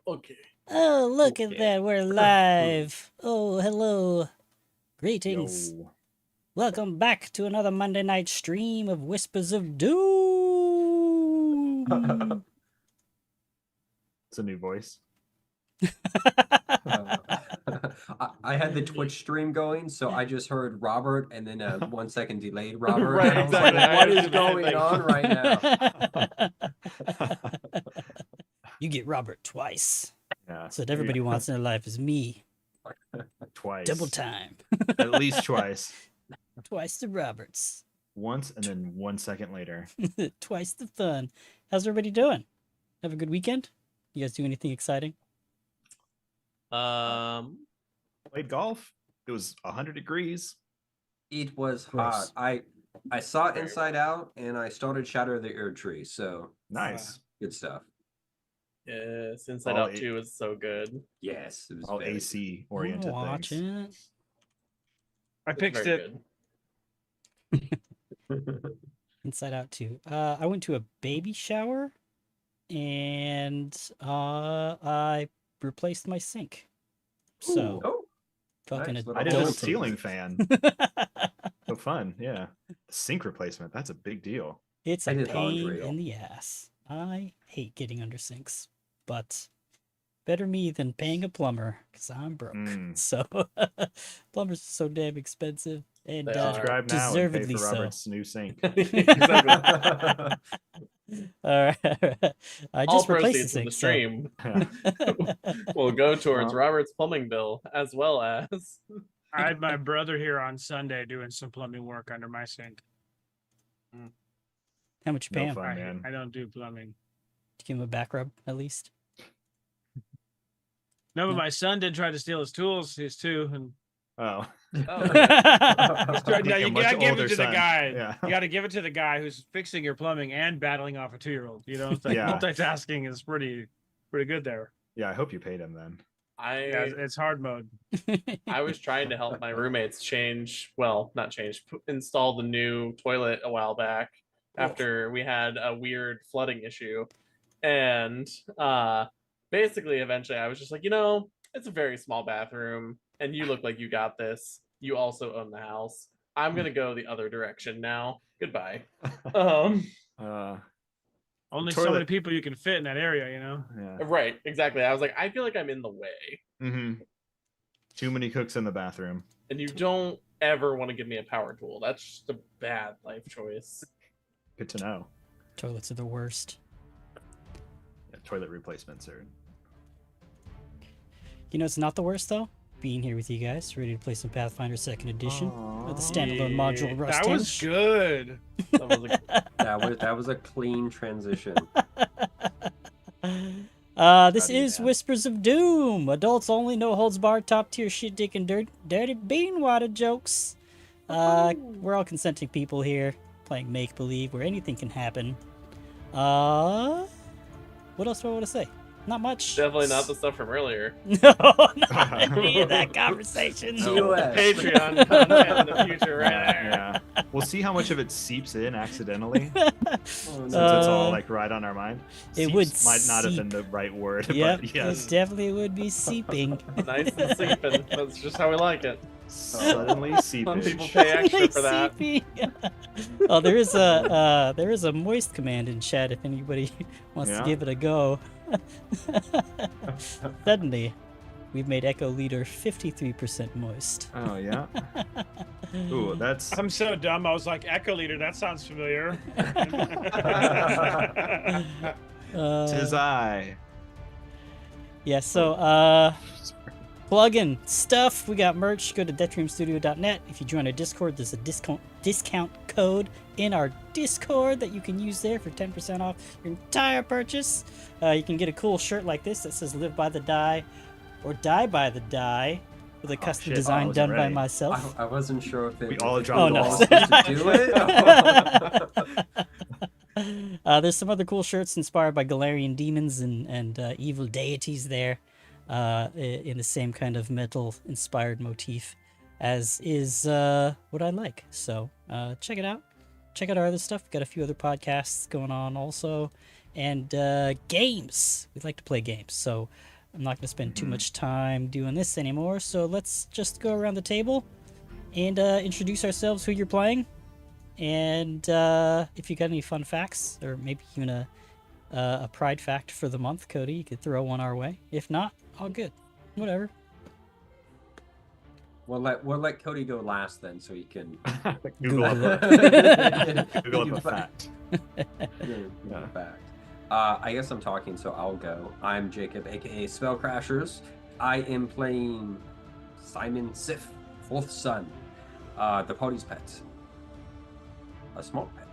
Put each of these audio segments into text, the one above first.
Okay. Oh, look at Okay. that. We're live. Oh, hello. Greetings. Yo. Welcome back to another Monday night stream of Whispers of Doom. It's a new voice. I had the Twitch stream going, so I just heard Robert and then a 1 second delayed Robert. Right, and I was exactly. like, I what was is doing the same going thing. on right now? You get Robert twice. Yeah. That's what everybody wants in their life is me. Twice. Double time. At least twice. Twice the Roberts. Once and then 1 second later. Twice the fun. How's everybody doing? Have a good weekend? You guys do anything exciting? Played golf. It was 100 degrees. It was Gross. hot. I saw Inside Out and I started Shatter of the Erd Tree, so Nice. good stuff. Yes, Inside All Out 2 is so good. Yes, it was All very- AC I'll oriented watch things. it. I It's fixed very it. good. Inside Out 2. I went to a baby shower and I replaced my sink. So Oh, fucking nice. adulting. I did a Adulting. ceiling fan. So fun. Yeah. Sink replacement. That's a big deal. It's I a did pain laundry. in the ass. I hate getting under sinks, but better me than paying a plumber because I'm broke. Mm. So plumbers are so damn expensive and They are. Subscribe now and pay deservedly for so. Robert's new sink. Exactly. All right. I All just replaced the proceeds from the sink. stream Yeah. will go towards Well. Robert's plumbing bill, as well as I had my brother here on Sunday doing some plumbing work under my sink. How much you pay No him? fun, man. I don't do plumbing. Give him a back rub at least. No, but No. my son did try to steal his tools, his too, and Oh. no, A you much gotta give older it to the son. guy. Yeah. You gotta give it to the guy who's fixing your plumbing and battling off a 2-year-old. You know, it's like Yeah. multitasking is pretty good there. Yeah, I hope you paid him then. Yeah, it's hard mode. I was trying to help my roommates install the new toilet a while back after we had a weird flooding issue. And basically, eventually, I was just like, it's a very small bathroom, and you look like you got this. You also own the house. I'm going to go the other direction now. Goodbye. Only so Toilet. many people you can fit in that area, you know. Yeah. Right, exactly. I was like, I feel like I'm in the way. Mm-hmm. Too many cooks in the bathroom. And you don't ever want to give me a power tool. That's just a bad life choice. Good to know. Toilets are the worst. Yeah, toilet replacements are. You know, it's not the worst though. Being here with you guys, ready to play some Pathfinder 2nd Edition with the standalone module Rusthenge. That was good. That was like, that was a clean transition. This Proud of you, is man. Whispers of Doom. Adults only, no holds barred, top tier shit, dick, and dirty bean water jokes. We're all consenting people here, playing make believe where anything can happen. What else do I want to say? Not much. definitely not the stuff from earlier. No, not any of that conversation. TOS. Patreon content in the future, right there. Yeah. We'll see how much of it seeps in accidentally. Oh, Since no. it's all like right on our mind. It Seeps would might not have been seep. the right word, Yep, but yes. it definitely would be seeping. Nice and sleeping. That's just how we like it. Suddenly Some seepage. people pay extra for that. Seeping. Oh, there is a moist command in chat if anybody wants to Yeah? give it a go. Suddenly, we've made Echo Leader 53% moist. Oh yeah. Ooh, that's I'm so dumb. I was like, Echo Leader. That sounds familiar. tis I. Yeah, so plug-in stuff. We got merch. Go to deathroomstudio.net. If you join our Discord, there's a discount code in our Discord that you can use there for 10% off your entire purchase. You can get a cool shirt like this that says "Live by the Die" or "Die by the Die" with a custom shit. design I wasn't done by ready. myself. I wasn't sure if it We all if dropped we the all ball. supposed to do it. There's some other cool shirts inspired by Galarian demons and evil deities there, in the same kind of metal-inspired motif as is what I like. So check it out. Check out our other stuff. We've got a few other podcasts going on also. And games. We like to play games. So I'm not going to spend too much time doing this anymore, so let's just go around the table and introduce ourselves, who you're playing, and if you got any fun facts, or maybe even a pride fact for the month, Cody, you could throw one our way. If not, all good. Whatever. We'll let Cody go last then, so he can Google up Google a fact. fact. I guess I'm talking, so I'll go. I'm Jacob, aka Spellcrashers. I am playing Simon Sif, fourth son, the party's pet, a small pet.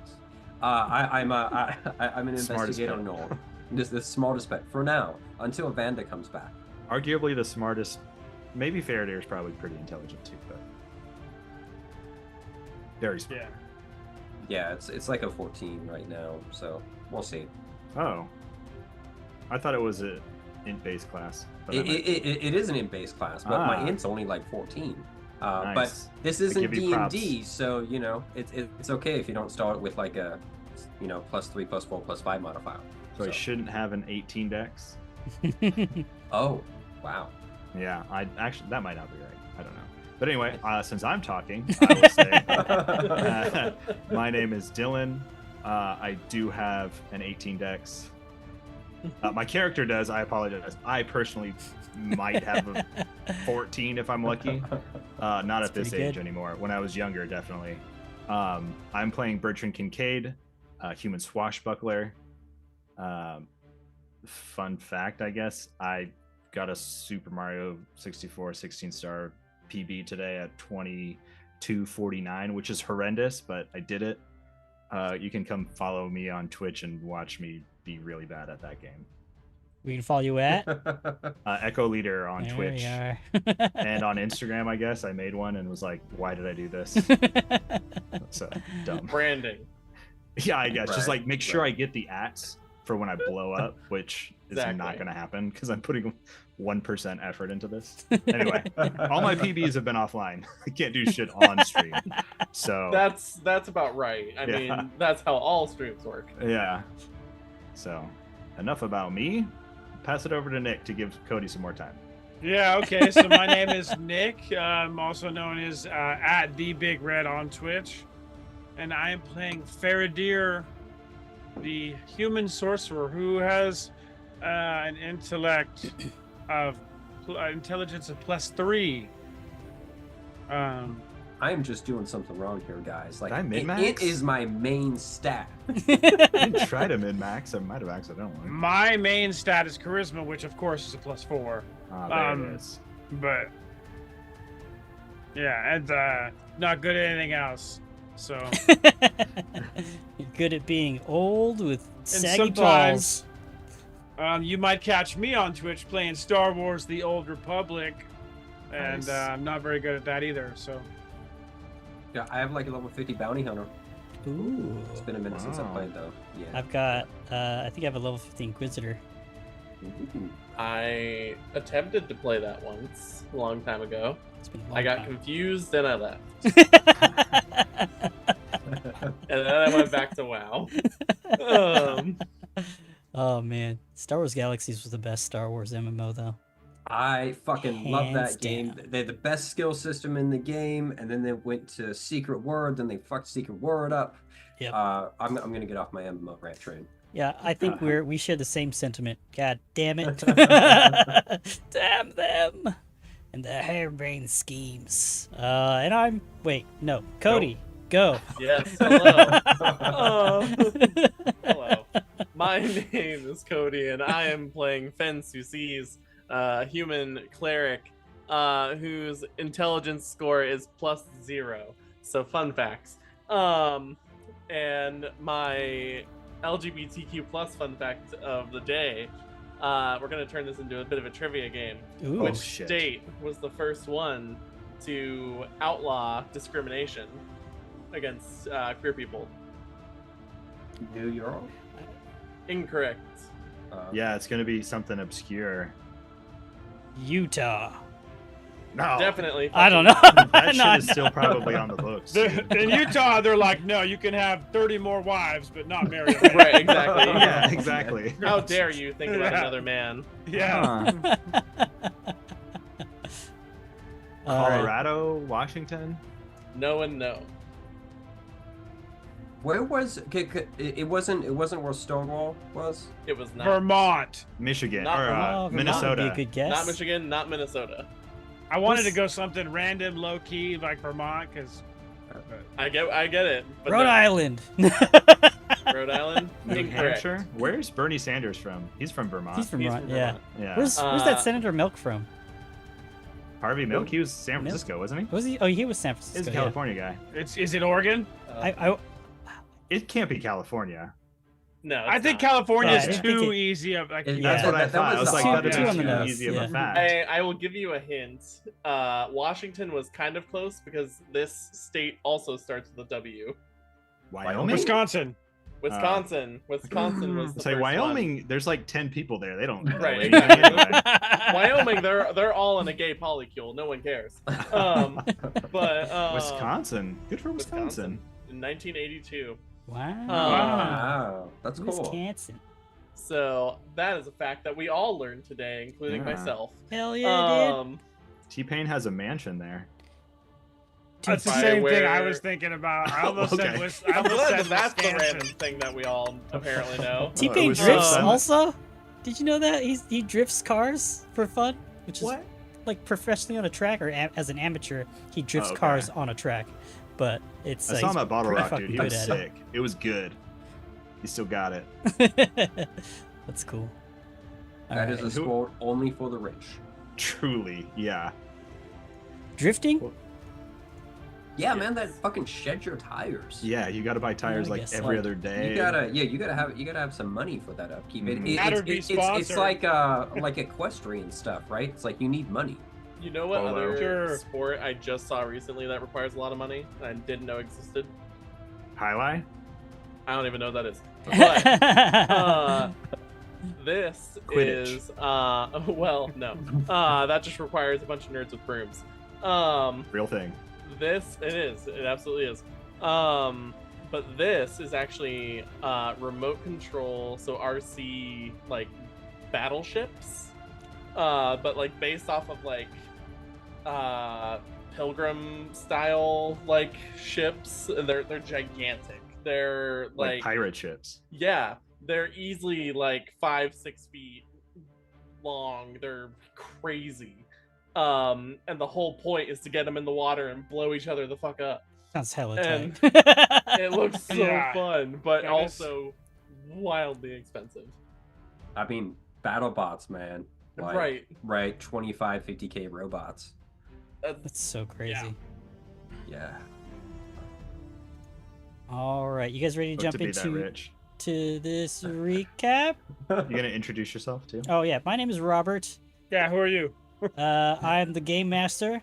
I'm an investigator. No, just the smartest pet for now, until Vanda comes back. Arguably the smartest. Maybe Faraday is probably pretty intelligent too, but very smart. Yeah. Yeah, it's like a 14 right now, so we'll see. Oh, I thought it was a int-based class. But It is an int base class, but my int's only like 14. Nice. But this isn't give you D&D, so you know it's okay if you don't start with like a +3, +4, +5 modifier. So I shouldn't have an 18 dex. Oh, wow. Yeah, that might not be right. I don't know. But anyway, since I'm talking, I will say my name is Dylan. I do have an 18 dex. My character does. I apologize. I personally might have a 14 if I'm lucky. Not at this age anymore. When I was younger, definitely. I'm playing Bertrand Kincaid, human swashbuckler. Fun fact, I guess. I got a Super Mario 64 16-star PB today at 22:49, which is horrendous, but I did it. You can come follow me on Twitch and watch me be really bad at that game. We can follow you at Echo Leader on there Twitch we are. and on Instagram. I guess I made one and was like, "Why did I do this?" So dumb. Branding. Yeah, I guess just Right, like make sure I get the ats for when I blow up, which is Exactly. not going to happen because I'm putting 1% effort into this. Anyway, all my PBs have been offline. I can't do shit on stream. So That's about right. I Yeah. mean, that's how all streams work. yeah. So enough about me. Pass it over to Nick to give Cody some more time. Yeah, okay. So my name is Nick. I'm also known as at the Big Red on Twitch. And I am playing Faradir, the human sorcerer who has an intellect of intelligence of +3. I'm just doing something wrong here, guys. Like Did I it min-max? is my main stat. I didn't try to min-max. I might have accidentally. My main stat is charisma, which of course is a +4. There it is. But yeah, and not good at anything else. So You're good at being old with and saggy balls. sometimes you might catch me on Twitch playing Star Wars: The Old Republic, and Nice. I'm not very good at that either. So Yeah, I have like a level 50 bounty hunter. Ooh. It's been a minute since I Wow. played though. Yeah. I've got, I think I have a level 50 Inquisitor. Ooh. I attempted to play that once a long time ago. It's been a long I got time. confused and I left. And then I went back to WoW. Oh man, Star Wars Galaxies was the best Star Wars MMO though. I fucking love Hands that game. down. They had the best skill system in the game, and then they went to Secret Word, then they fucked Secret Word up. Yep. I'm gonna get off my MMO rant train. Yeah, I think we share the same sentiment. God damn it. Damn them. And the harebrained schemes. Cody, go. Yes, hello. Hello. My name is Cody, and I am playing Fence, who sees human cleric whose intelligence score is +0. So fun facts. And my LGBTQ plus fun fact of the day. We're gonna turn this into a bit of a trivia game. Ooh. Which shit. state was the first one to outlaw discrimination against queer people? New York. Incorrect. Yeah, it's gonna be something obscure. Utah. No, Definitely. I don't know. that No, shit is still probably on the books. dude. In Utah, they're like, no, you can have 30 more wives, but not marry a man. Right, exactly. Yeah, exactly. How dare you think about Yeah. another man? Yeah. Huh. All right. Colorado, Washington. No and no. Where was it? Wasn't where Stonewall was. It was not. Vermont. Michigan Not or Oh, Vermont would Minnesota. be a good guess. Not Michigan, not Minnesota. I wanted to Who's- go something random, low key, like Vermont, because I get it. But Rhode no. Island. Rhode Island. New Incorrect. Hampshire. Where's Bernie Sanders from? He's from Vermont. He's from He's Vermont. from Yeah. Vermont. yeah. Where's that Senator Milk from? Harvey Milk? He was San Milk? Francisco, wasn't he? Was he? Oh, he was San He's Francisco. a yeah. California guy. is it Oregon? I It can't be California. No, I it's think not. California Yeah, I is think too it- easy of like. It- That's Yeah. what I that thought. I was was the like, that is obvious too on the nose, easy of yeah. a fact. I will give you a hint. Washington was kind of close because this state also starts with a W. Wyoming? Wisconsin. Wisconsin. Wisconsin was the Say first Wyoming. There's like 10 people there. They don't. Right, Anyway. exactly. Wyoming, they're all in a gay polycule. No one cares. But Wisconsin. Good for Wisconsin. in 1982. wow. Wow, that's cool. Wisconsin. So that is a fact that we all learned today, including Yeah. myself. Hell yeah, dude. T-Pain has a mansion there. That's the By same thing I where- was thinking about. I almost said Okay. I I'm almost glad said that that's the Wisconsin. random thing that we all apparently know. T-Pain was drifts so- also. Did you know that he drifts cars for fun, which is What? like professionally on a track, or as an amateur, he drifts Okay. cars on a track. But it's I saw him he's at Bottle pretty Rock, fucking dude. He good was at sick. It was good. He still got it. it. That's cool. All That right. is a sport only for the rich. Truly, yeah. Drifting. Yeah, man, that fucking sheds your tires. Yeah, you got to buy tires I like guess every so. other day. You gotta have some money for that upkeep. Mhm. Better be It's sponsored. like equestrian stuff, right? It's like you need money. You know what Polo. other Sure. sport I just saw recently that requires a lot of money and I didn't know existed? Highlight? I don't even know what that is. But this Quidditch. is well, no. That just requires a bunch of nerds with brooms. Real thing. It absolutely is. But this is actually remote control, so RC like battleships. But like based off of like pilgrim style like ships, and they're gigantic. They're Like pirate ships. yeah, they're easily like 5-6 feet long. They're crazy. And the whole point is to get them in the water and blow each other the fuck up. Sounds hella And tight. It looks so Yeah. fun, but That is- also wildly expensive. I mean, battle bots, man. Like, Right. 25, 50K robots. That's so crazy. Yeah. All right, you guys ready to Hope jump to be that into rich. this recap? You gonna introduce yourself too? Oh yeah, my name is Robert. Yeah, who are you? I'm the game master.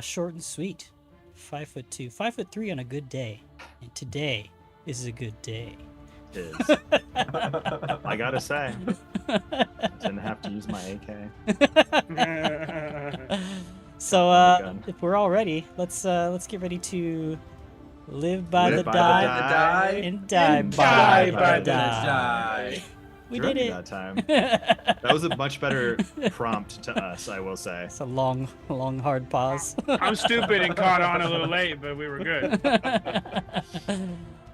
Short and sweet. 5'2", 5'3" on a good day, and today is a good day. Is. I gotta say, didn't have to use my AK. So gun. if we're all ready, let's get ready to live by Live the by the die, die, and die and by die the by the die. We did Drove me it. that time. That was a much better prompt to us, I will say. It's a long, hard pause. I'm stupid and caught on a little late, but we were good.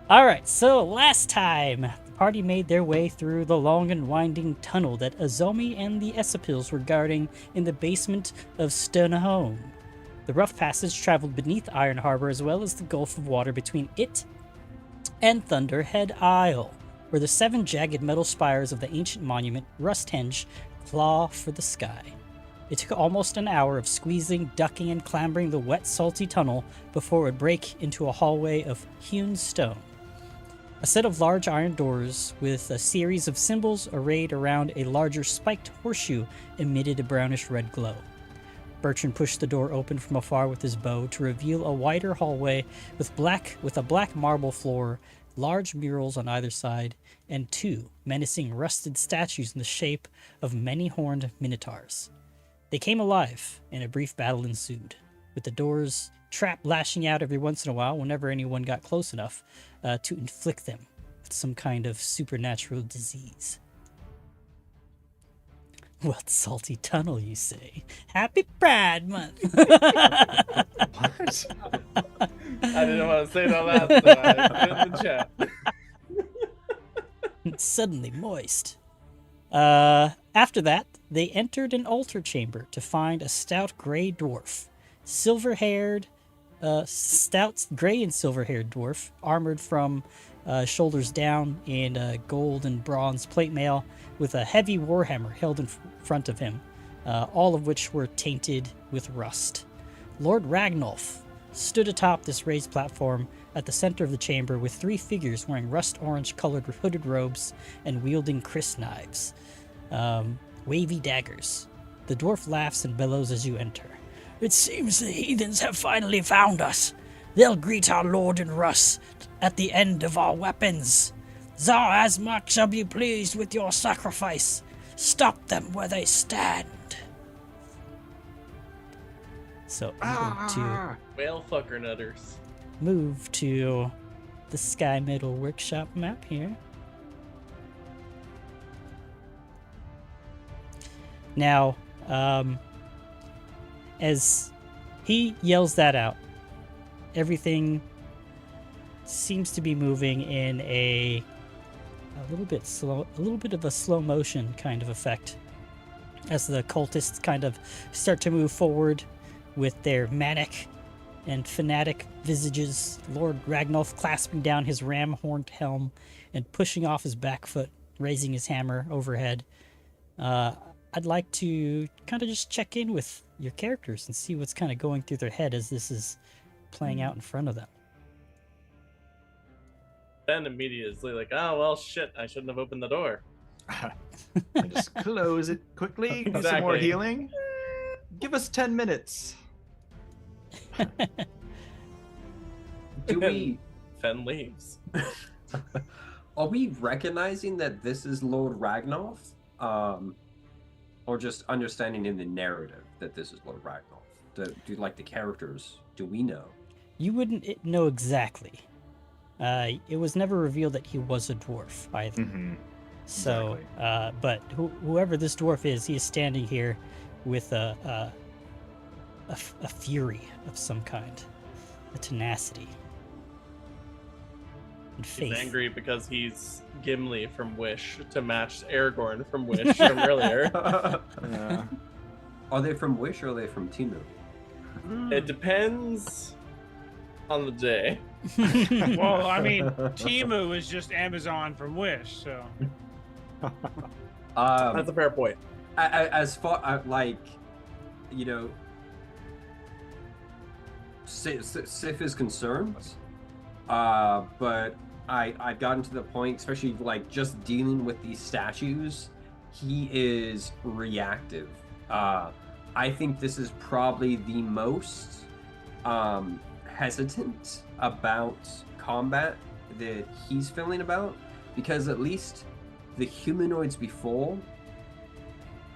All right, so last time, the party made their way through the long and winding tunnel that Azomi and the Esapils were guarding in the basement of Stonehome. The rough passage traveled beneath Iron Harbor as well as the gulf of water between it and Thunderhead Isle, where the 7 jagged metal spires of the ancient monument Rusthenge claw for the sky. It took almost an hour of squeezing, ducking, and clambering the wet, salty tunnel before it would break into a hallway of hewn stone. A set of large iron doors with a series of symbols arrayed around a larger spiked horseshoe emitted a brownish red glow. Bertrand pushed the door open from afar with his bow to reveal a wider hallway with a black marble floor, large murals on either side, and 2 menacing rusted statues in the shape of many-horned minotaurs. They came alive, and a brief battle ensued, with the door's trap lashing out every once in a while whenever anyone got close enough to inflict them with some kind of supernatural disease. What salty tunnel, you say? Happy Pride Month! What? I didn't want to say it out loud, so I put it in the chat. It's suddenly moist. After that, they entered an altar chamber to find a stout gray dwarf. Silver-haired, stout gray and silver-haired dwarf, armored from shoulders down in gold and bronze plate mail, with a heavy warhammer held in front of him, all of which were tainted with rust. Lord Ragnolf stood atop this raised platform at the center of the chamber with 3 figures wearing rust-orange colored hooded robes and wielding crysknives, wavy daggers. The dwarf laughs and bellows as you enter. It seems the heathens have finally found us. They'll greet our lord in rust at the end of our weapons. Tsar Asmak shall be pleased with your sacrifice. Stop them where they stand. So I'm going to Whale fucker nutters. move to the Sky Middle Workshop map here. Now, as he yells that out, everything seems to be moving in a little bit of a slow motion kind of effect, as the cultists kind of start to move forward with their manic and fanatic visages. Lord Ragnolf clasping down his ram-horned helm and pushing off his back foot, raising his hammer overhead. I'd like to kind of just check in with your characters and see what's kind of going through their head as this is playing out in front of them. Ben immediately like, oh well, shit, I shouldn't have opened the door. And just close it quickly. Do some more Exactly. healing. Give us 10 minutes. Do we Fen leaves. are we recognizing that this is Lord Ragnolf? Or just understanding in the narrative that this is Lord Ragnolf? Do like the characters, do we know? You wouldn't know exactly. It was never revealed that he was a dwarf either. Mm-hmm. So, Exactly. but whoever this dwarf is, he is standing here with a fury of some kind, a tenacity, and faith. He's angry because he's Gimli from Wish to match Aragorn from Wish from earlier. Yeah. Are they from Wish or are they from Timu? It depends on the day. Well, I mean, Timu is just Amazon from Wish, so. That's a fair point. As far like, you know, Sif is concerned, but I've gotten to the point, especially like just dealing with these statues, he is reactive. I think this is probably the most hesitant about combat that he's feeling about, because at least the humanoids before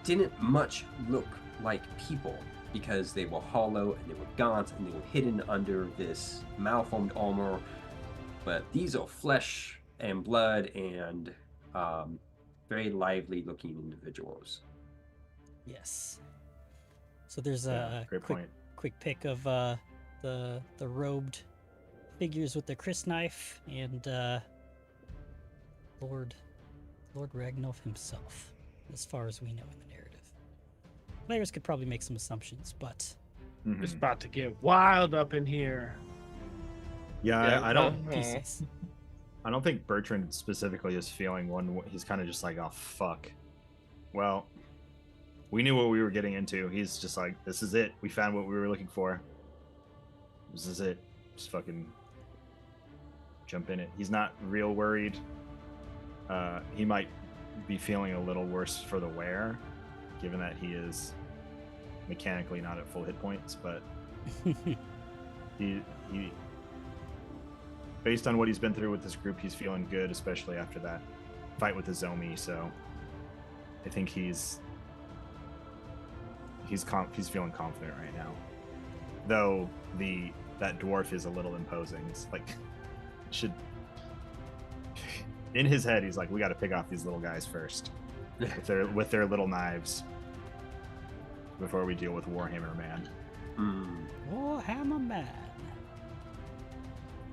didn't much look like people, because they were hollow and they were gaunt and they were hidden under this malformed armor. But these are flesh and blood and very lively looking individuals. Yes. So there's Yeah, a great point. quick pic of the robed figures with the crysknife and Lord Ragnolf himself, as far as we know in the narrative. Players could probably make some assumptions, but Mhm. It's about to get wild up in here. Yeah, I don't. pieces. I don't think Bertrand specifically is feeling one. He's kind of just like, oh fuck. Well, we knew what we were getting into. He's just like, this is it. We found what we were looking for. This is it. Just fucking jump in it. He's not real worried. He might be feeling a little worse for the wear, given that he is mechanically not at full hit points, but he based on what he's been through with this group, he's feeling good, especially after that fight with the Zombie. So I think he's he's feeling confident right now. Though that dwarf is a little imposing. It's like should in his head he's like, we got to pick off these little guys first with their little knives before we deal with Warhammer Man. Warhammer Man.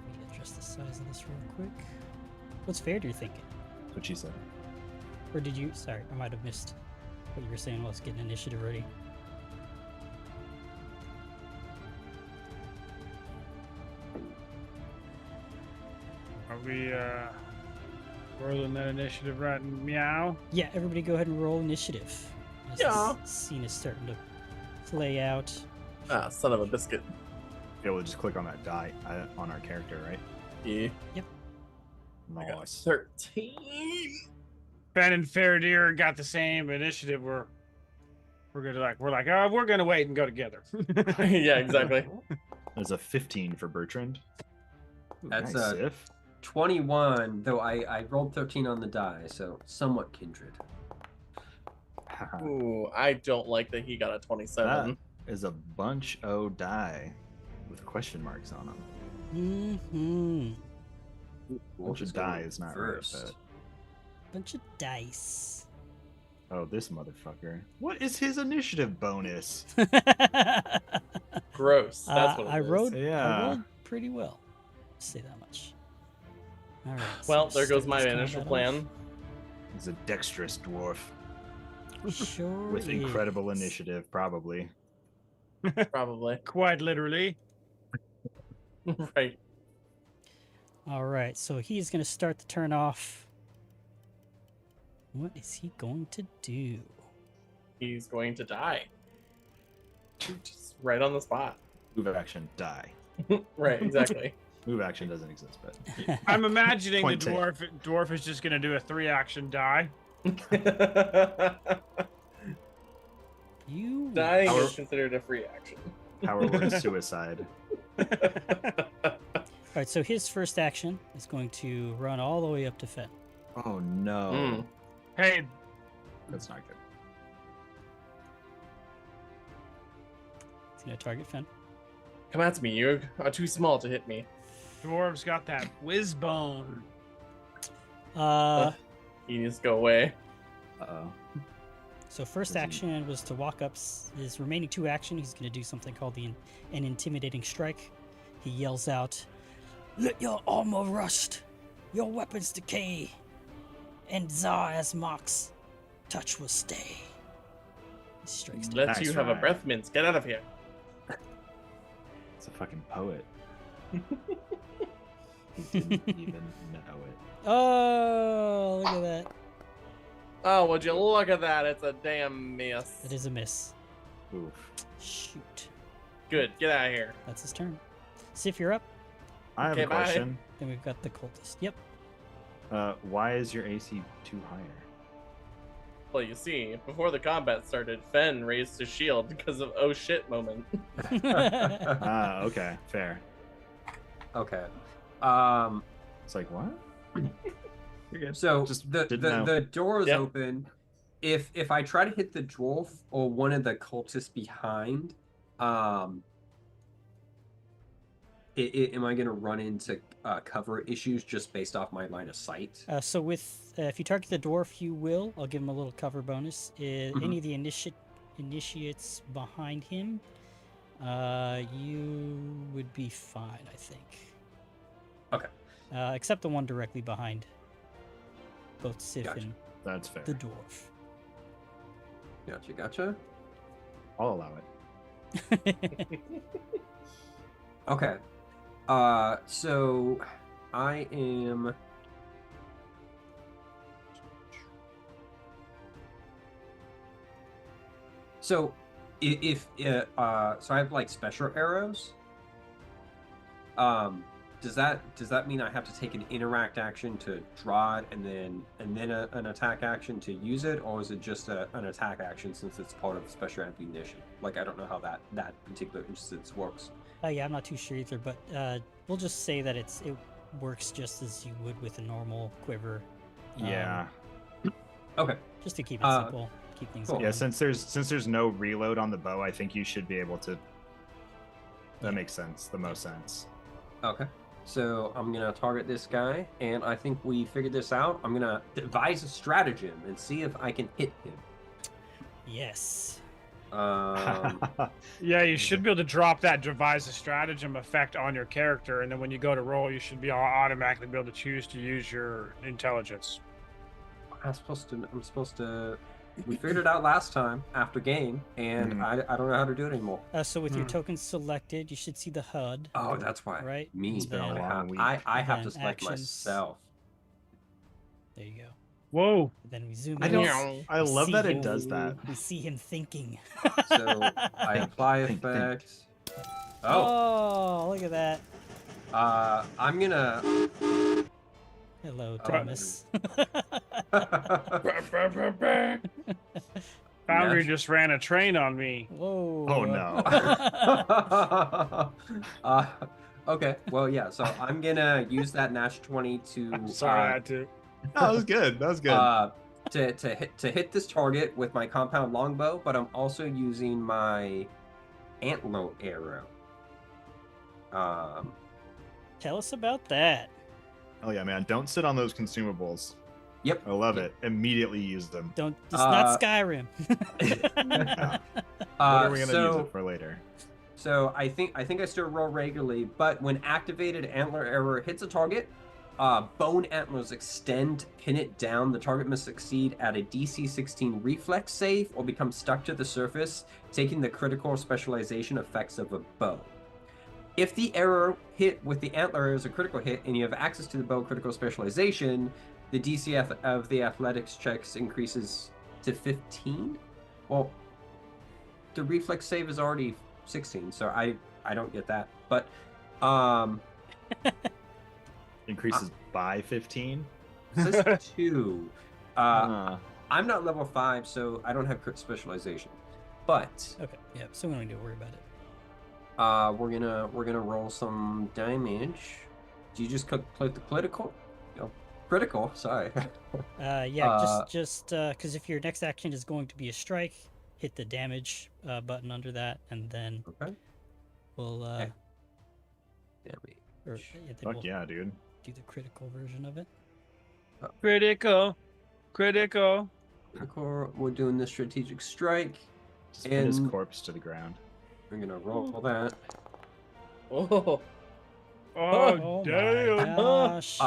Let me adjust the size of this real quick. What's Faradir thinking? That's what she said. Or did you? Sorry, I might have missed what you were saying. Let's get initiative ready. Are we rolling that initiative right in meow? Yeah, everybody go ahead and roll initiative. As Yeah. this scene is starting to play out. Ah, son of a biscuit. Yeah, we'll just click on that die on our character, right? Yeah. I got Nice. 13. Ben and Faradir got the same initiative. We're gonna wait and go together. Yeah, exactly. There's a 15 for Bertrand. Ooh, That's nice, a- Sif. 21, though I rolled 13 on the die, so somewhat kindred. Ooh, I don't like that he got a 27. That is a bunch o' die with question marks on them. Bunch of die is not right, but... Bunch of dice. Oh, this motherfucker. What is his initiative bonus? Gross. That's what it I is. rolled. I Yeah. rolled pretty well. Say that much. All right. Well, so there goes start my this initial combat plan. He's a dexterous dwarf off. Sure. with incredible is. initiative, probably. Probably. Quite literally. Right. All right. So he's going to start the turn off. What is he going to do? He's going to die. Just right on the spot. Move action, die. Right, exactly. Move action doesn't exist, but I'm imagining the Point taken. dwarf is just gonna do a 3-action die. You. Dying Our- is considered a free action. power word suicide. All right. So his first action is going to run all the way up to Fen. Oh no. Mm. Hey, That's not good. He's going to target Fen. Come at me, you are too small to hit me. dwarves got that whiz bone. He needs to go away. Uh-oh. So first Does he- action was to walk up. His remaining 2 action, he's going to do something called an intimidating strike. He yells out, "Let your armor rust, your weapons decay, and Tsar as marks, touch will stay." He strikes down. Let Nice you have a try. breath mince. Get out of here. It's a fucking poet. He didn't even know it. Oh, look at that. Oh, would you look at that? It's a damn miss. That is a miss. Oof. Shoot. Good. Get out of here. That's his turn. Sif, you're up. I have Okay, a bye. question. Then we've got the cultist. Yep. Why is your AC too higher? Well, you see, before the combat started, Fen raised his shield because of oh shit moment. Ah, okay, fair. Okay. It's like what? You're good. So Just the didn't know. the door is Yep. open. If I try to hit the dwarf or one of the cultists behind, am I going to run into cover issues just based off my line of sight? So with if you target the dwarf, you will. I'll give him a little cover bonus. Any of the initiates behind him, you would be fine, I think. Okay. Except the one directly behind both Sif Gotcha. and That's fair. the dwarf. Gotcha. I'll allow it. Okay. So I am. So if so I have like special arrows. Does that mean I have to take an interact action to draw it and then an attack action to use it, or is it just an attack action since it's part of special ammunition? Like I don't know how that particular instance works. Yeah, I'm not too sure either, but we'll just say that it works just as you would with a normal quiver. Yeah. Okay. Just to keep it simple, keep things Cool. going. Yeah, since there's no reload on the bow, I think you should be able to. That makes sense. The most sense. Okay. So I'm gonna target this guy, and I think we figured this out. I'm gonna devise a stratagem and see if I can hit him. Yes. Yeah, you should be able to drop that devise a stratagem effect on your character, and then when you go to roll, you should be automatically be able to choose to use your intelligence. I'm supposed to. We figured it out last time after game, and I don't know how to do it anymore. So with your tokens selected, you should see the HUD. Oh, that's why. Right. Me. It's been a Then- long week. I have to Then select actions. myself. There you go. Whoa. Then we zoom I in. don't. I we love see that it him- does that. We see him thinking. So I apply Think. effects. Oh, Oh, look at that. I'm gonna. Hello, Thomas. Foundry just ran a train on me. Whoa. Oh no. Okay, well, yeah. So I'm gonna use that Nash 20 to. I'm sorry, I had to. That was good. That was good. To hit this target with my compound longbow, but I'm also using my antler arrow. Tell us about that. Oh yeah, man! Don't sit on those consumables. Yep. I love it. Immediately use them. Don't. It's not Skyrim. What are we gonna so, use it for later? So I think I still roll regularly, but when activated antler arrow hits a target, bone antlers extend, pin it down. The target must succeed at a DC 16 reflex save or become stuck to the surface, taking the critical specialization effects of a bow. If the arrow hit with the antler is a critical hit and you have access to the bow critical specialization, the DC of the athletics checks increases to 15. Well, the reflex save is already 16, so I don't get that. But Increases by 15. this is 2. Uh, I'm not level 5, so I don't have crit specialization. But Okay. Yeah. So we don't need to worry about it. we're gonna roll some damage. Do you just play the critical? No, critical. Sorry. Yeah. Just because if your next action is going to be a strike, hit the damage button under that, and then Okay. we'll Damage. or yeah, then fuck we'll yeah, dude. do the critical version of it. Critical. Critical. We're doing the strategic strike. Just pin his And- corpse to the ground. We're gonna roll that. Oh, Oh, my damn. gosh.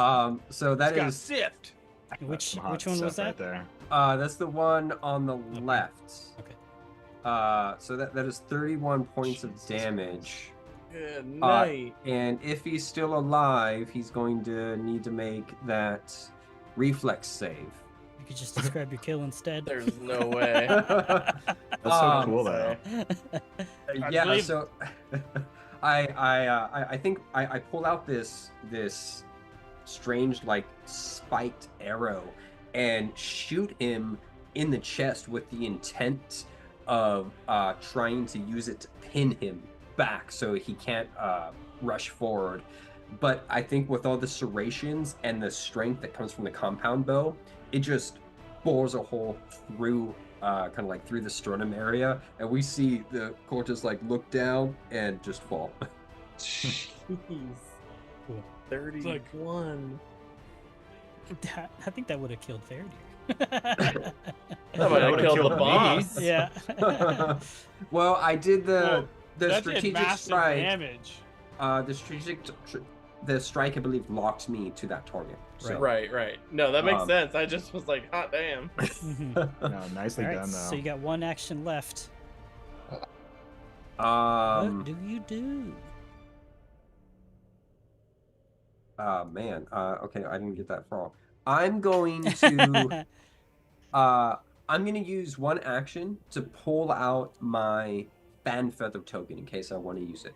So that It's got is sift. Which Some hot one was stuff that? right there? that's the one on the left. Okay. So that is 31 points Jesus of damage. good night. And if he's still alive, he's going to need to make that reflex save. You could just describe your kill instead. There's no way. That's so cool though. Yeah, believe- so I think I pull out this strange like spiked arrow and shoot him in the chest with the intent of trying to use it to pin him back so he can't rush forward. But I think with all the serrations and the strength that comes from the compound bow, it just bores a hole through kind of like through the sternum area, and we see the corpse like look down and just fall. Jeez. Cool. 31. I think that would have killed Faraday. That might That have would've killed killed the me. boss. Yeah. Well, I did the That did strategic massive strike. damage. The strike, I believe, locked me to that target. So, Right. No, that makes Um, sense. I just was like, hot damn. Mhm. No, nicely All right, done though. so you got one action left. What Um. do you do? Man. Okay, I didn't get that far. I'm going to. I'm going to use one action to pull out my fan feather token in case I want to use it,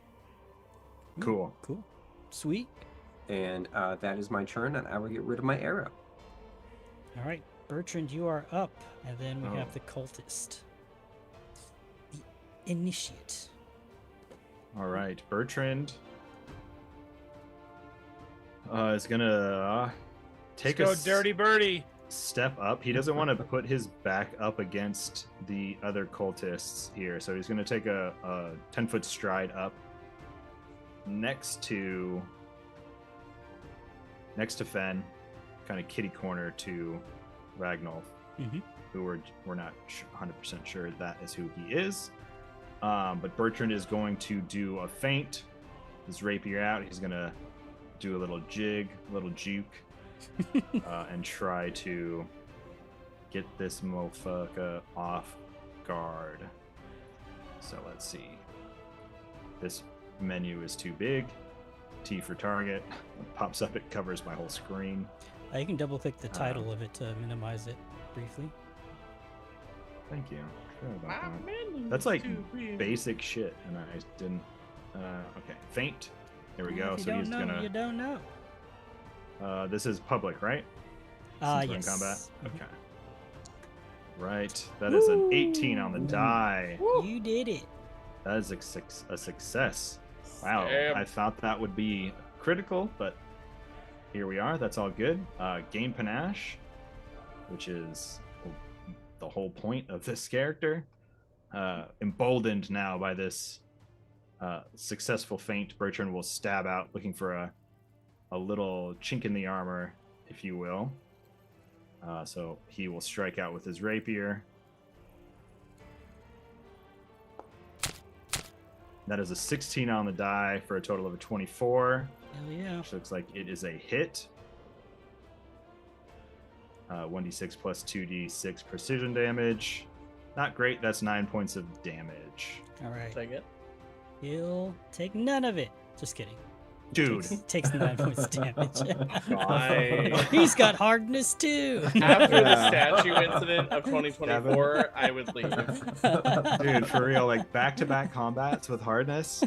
Cool. Cool. Sweet. and that is my turn, and I will get rid of my arrow. All right, Bertrand, you are up, and then we Oh. have the cultist, the initiate. All right, Bertrand is gonna take Let's us. go, Dirty Birdie. step up. He doesn't want to put his back up against the other cultists here, so he's going to take a 10-foot stride up next to Fen, kind of kitty corner to Ragnolf, who we're not 100% sure that is who he is. But Bertrand is going to do a feint, his rapier out. He's going to do a little jig, a little juke, and try to get this motherfucker off guard. So let's see. This menu is too big. T for target. It pops up, it covers my whole screen. You can double click the title of it to minimize it briefly. Thank you. Sorry about that. That's like basic shit, and I didn't. Okay, feint. Here we go. So he's gonna. You don't know. This is public, right? Yes. We're in combat. Okay. Right. That is an 18 on the die. You did it. That is a success. Wow. Damn. I thought that would be critical, but here we are. That's all good. Gain panache, which is the whole point of this character. Emboldened now by this successful feint, Bertrand will stab out, looking for a little chink in the armor, if you will. So he will strike out with his rapier. That is a 16 on the die for a total of a 24. Hell yeah. Which looks like it is a hit. 1d6 plus 2d6 precision damage. Not great. That's 9 points of damage. All right. Take it. He'll take none of it. Just kidding. Dude. Takes 9 points of damage. I, He's got hardness too. after the statue incident of 2024, I would leave. Dude, for real, like back-to-back combats with hardness.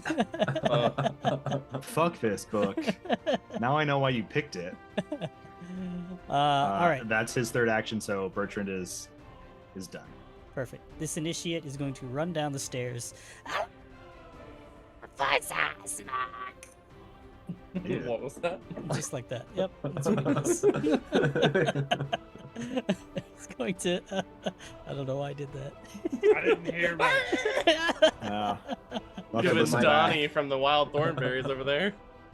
Fuck this book. Now I know why you picked it. All right. That's his third action, so Bertrand is done. Perfect. This initiate is going to run down the stairs. Dude. What was that? Just like that. Yep. That's what it is. It's going to. I don't know why I did that. I didn't hear much. Give us Donnie from the Wild Thornberries over there.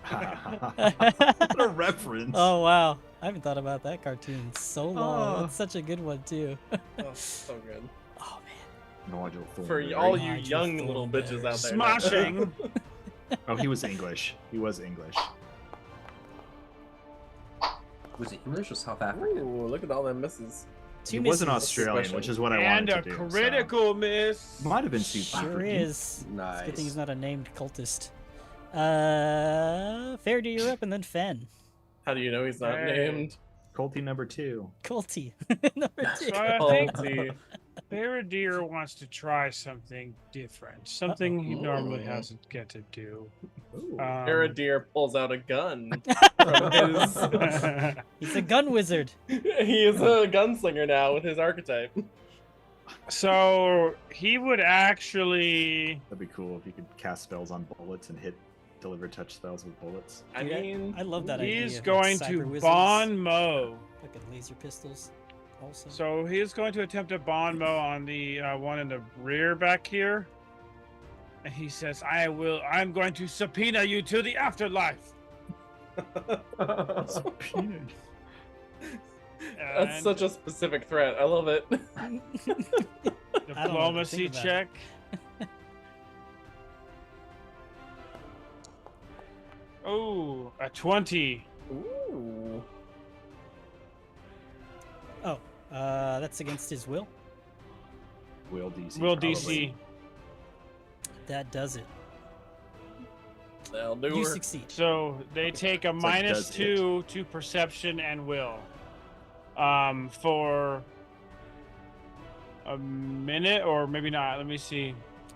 What a reference. Oh wow! I haven't thought about that cartoon in so long. Oh. It's such a good one too. Oh, so good. Oh man. Nigel For Thornberry. all you Nigel young little bitches out there. Smashing. Oh, he was English. He was English. Was it English or South African? Ooh, look at all them misses. He wasn't misses. Australian, Special. which is what I And wanted a to do. critical miss. So. Might have been super. Sure is. It's a Nice. good thing he's not a named cultist. Faraday, you're up, and then Fen. How do you know he's not Hey. named? Colty number 2. Colty. Number 2. So I think Salty. Faradir wants to try something different, something he normally hasn't get to do. Paradeer pulls out a gun from his. He's a gun wizard. He is a gunslinger now with his archetype. So he would actually. That'd be cool if you could cast spells on bullets and deliver touch spells with bullets. I Dude, mean, I love that idea. He's of, going like, to cyber wizards. Bon Mo. Fucking laser pistols. Also. So he's going to attempt a Bon Mo on the one in the rear back here. And he says, I'm going to subpoena you to the afterlife. that's And such a specific threat. I love it. diplomacy think about check. Oh, a 20. Ooh. Oh, that's against his will. Will DC. Will probably. DC. That does it. They'll do You her. succeed. So they take a It's like minus does 2 to perception and will. For a minute, or maybe not. Let me see.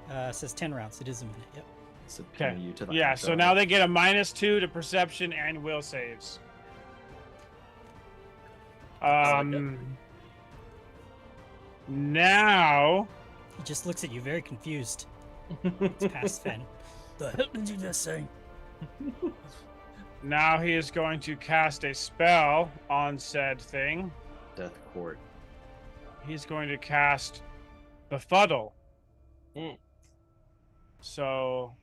It says 10 rounds. It is a minute. Yep. Subpoena Okay. you to the Yeah, so afterlife. now they get a minus 2 to perception and will saves. Now He just looks at you very confused. It's past Fen. The hell did you just say? he is going to cast a spell on said thing. Death Court. He's going to cast Befuddle. Mm. So,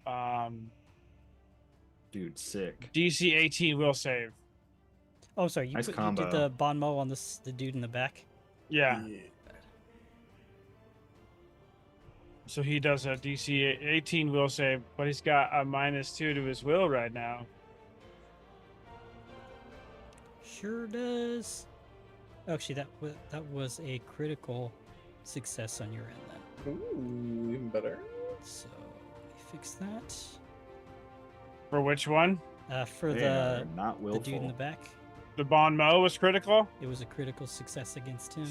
Dude, sick. DC 18 will save. Oh, sorry. You, Nice you combo. did the bon mot on the dude in the back. Yeah. So he does a DC 18 will save, but he's got a -2 to his will right now. Sure does. Actually, that was a critical success on your end then. Ooh, even better. So let me fix that. For which one? For They the are not willful. dude in the back, The Bon Mo was critical. it was a critical success against him.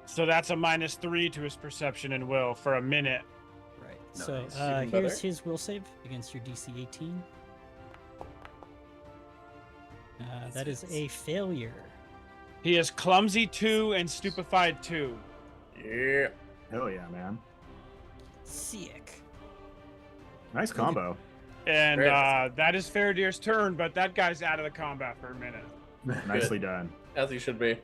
So that's a -3 to his perception and will for a minute. Right. Nice. So Even here's better. his will save against your DC 18. That is a failure. He is clumsy 2 and stupefied 2. Yeah. Hell yeah, man. Sick. Nice combo. And Very nice. that is Faradir's turn, but that guy's out of the combat for a minute. Nicely done. As he should be.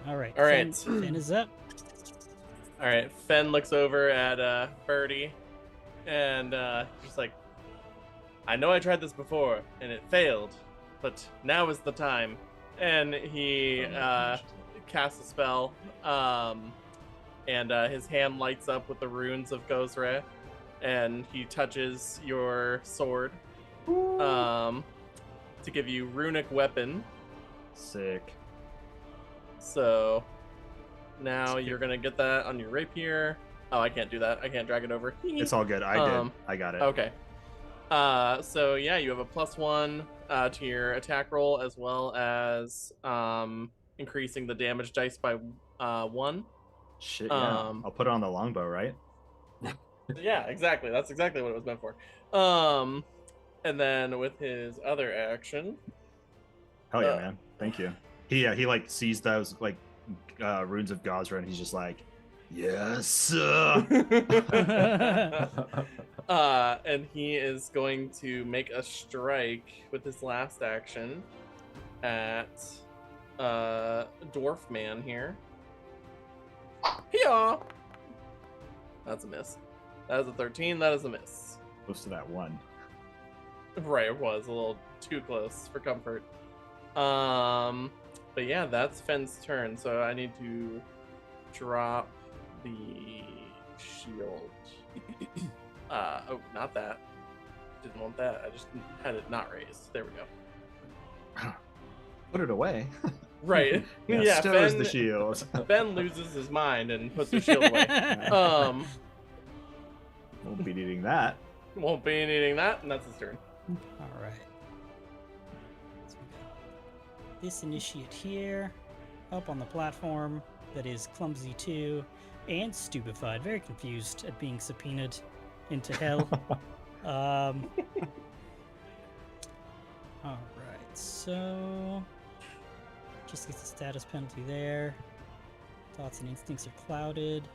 All right. All right. Finn is up. All right. Fen looks over at Birdie, and he's like, "I know I tried this before, and it failed, but now is the time." And he casts a spell, and his hand lights up with the runes of Gozre, and he touches your sword to give you runic weapon. Sick. So now you're gonna get that on your rapier. Oh, I can't do that. I can't drag it over. It's all good. I did. I got it. Okay. So yeah, you have a +1 to your attack roll, as well as increasing the damage dice by 1. Shit, yeah. Um, I'll put it on the longbow, right? Yeah, exactly. That's exactly what it was meant for. And then with his other action, Hell yeah, man. Thank you. He like sees those like runes of Gozra and he's just like, yes. and he is going to make a strike with his last action at Dwarf Man here. Yeah, that's a miss. That is a 13. That is a miss. Close to that one. Right, it was a little too close for comfort. But yeah, that's Fenn's turn. So I need to drop the shield. Oh, not that. Didn't want that. I just had it not raised. There we go. Put it away. Right. Yeah, Yeah, stows Ben, the shield. Ben loses his mind and puts the shield away. Won't be needing that. Won't be needing that, and that's his turn. All right. So we got this initiate here, up on the platform that is clumsy 2 and stupefied, very confused at being subpoenaed into hell. All right, so just gets a status penalty there. Thoughts and instincts are clouded.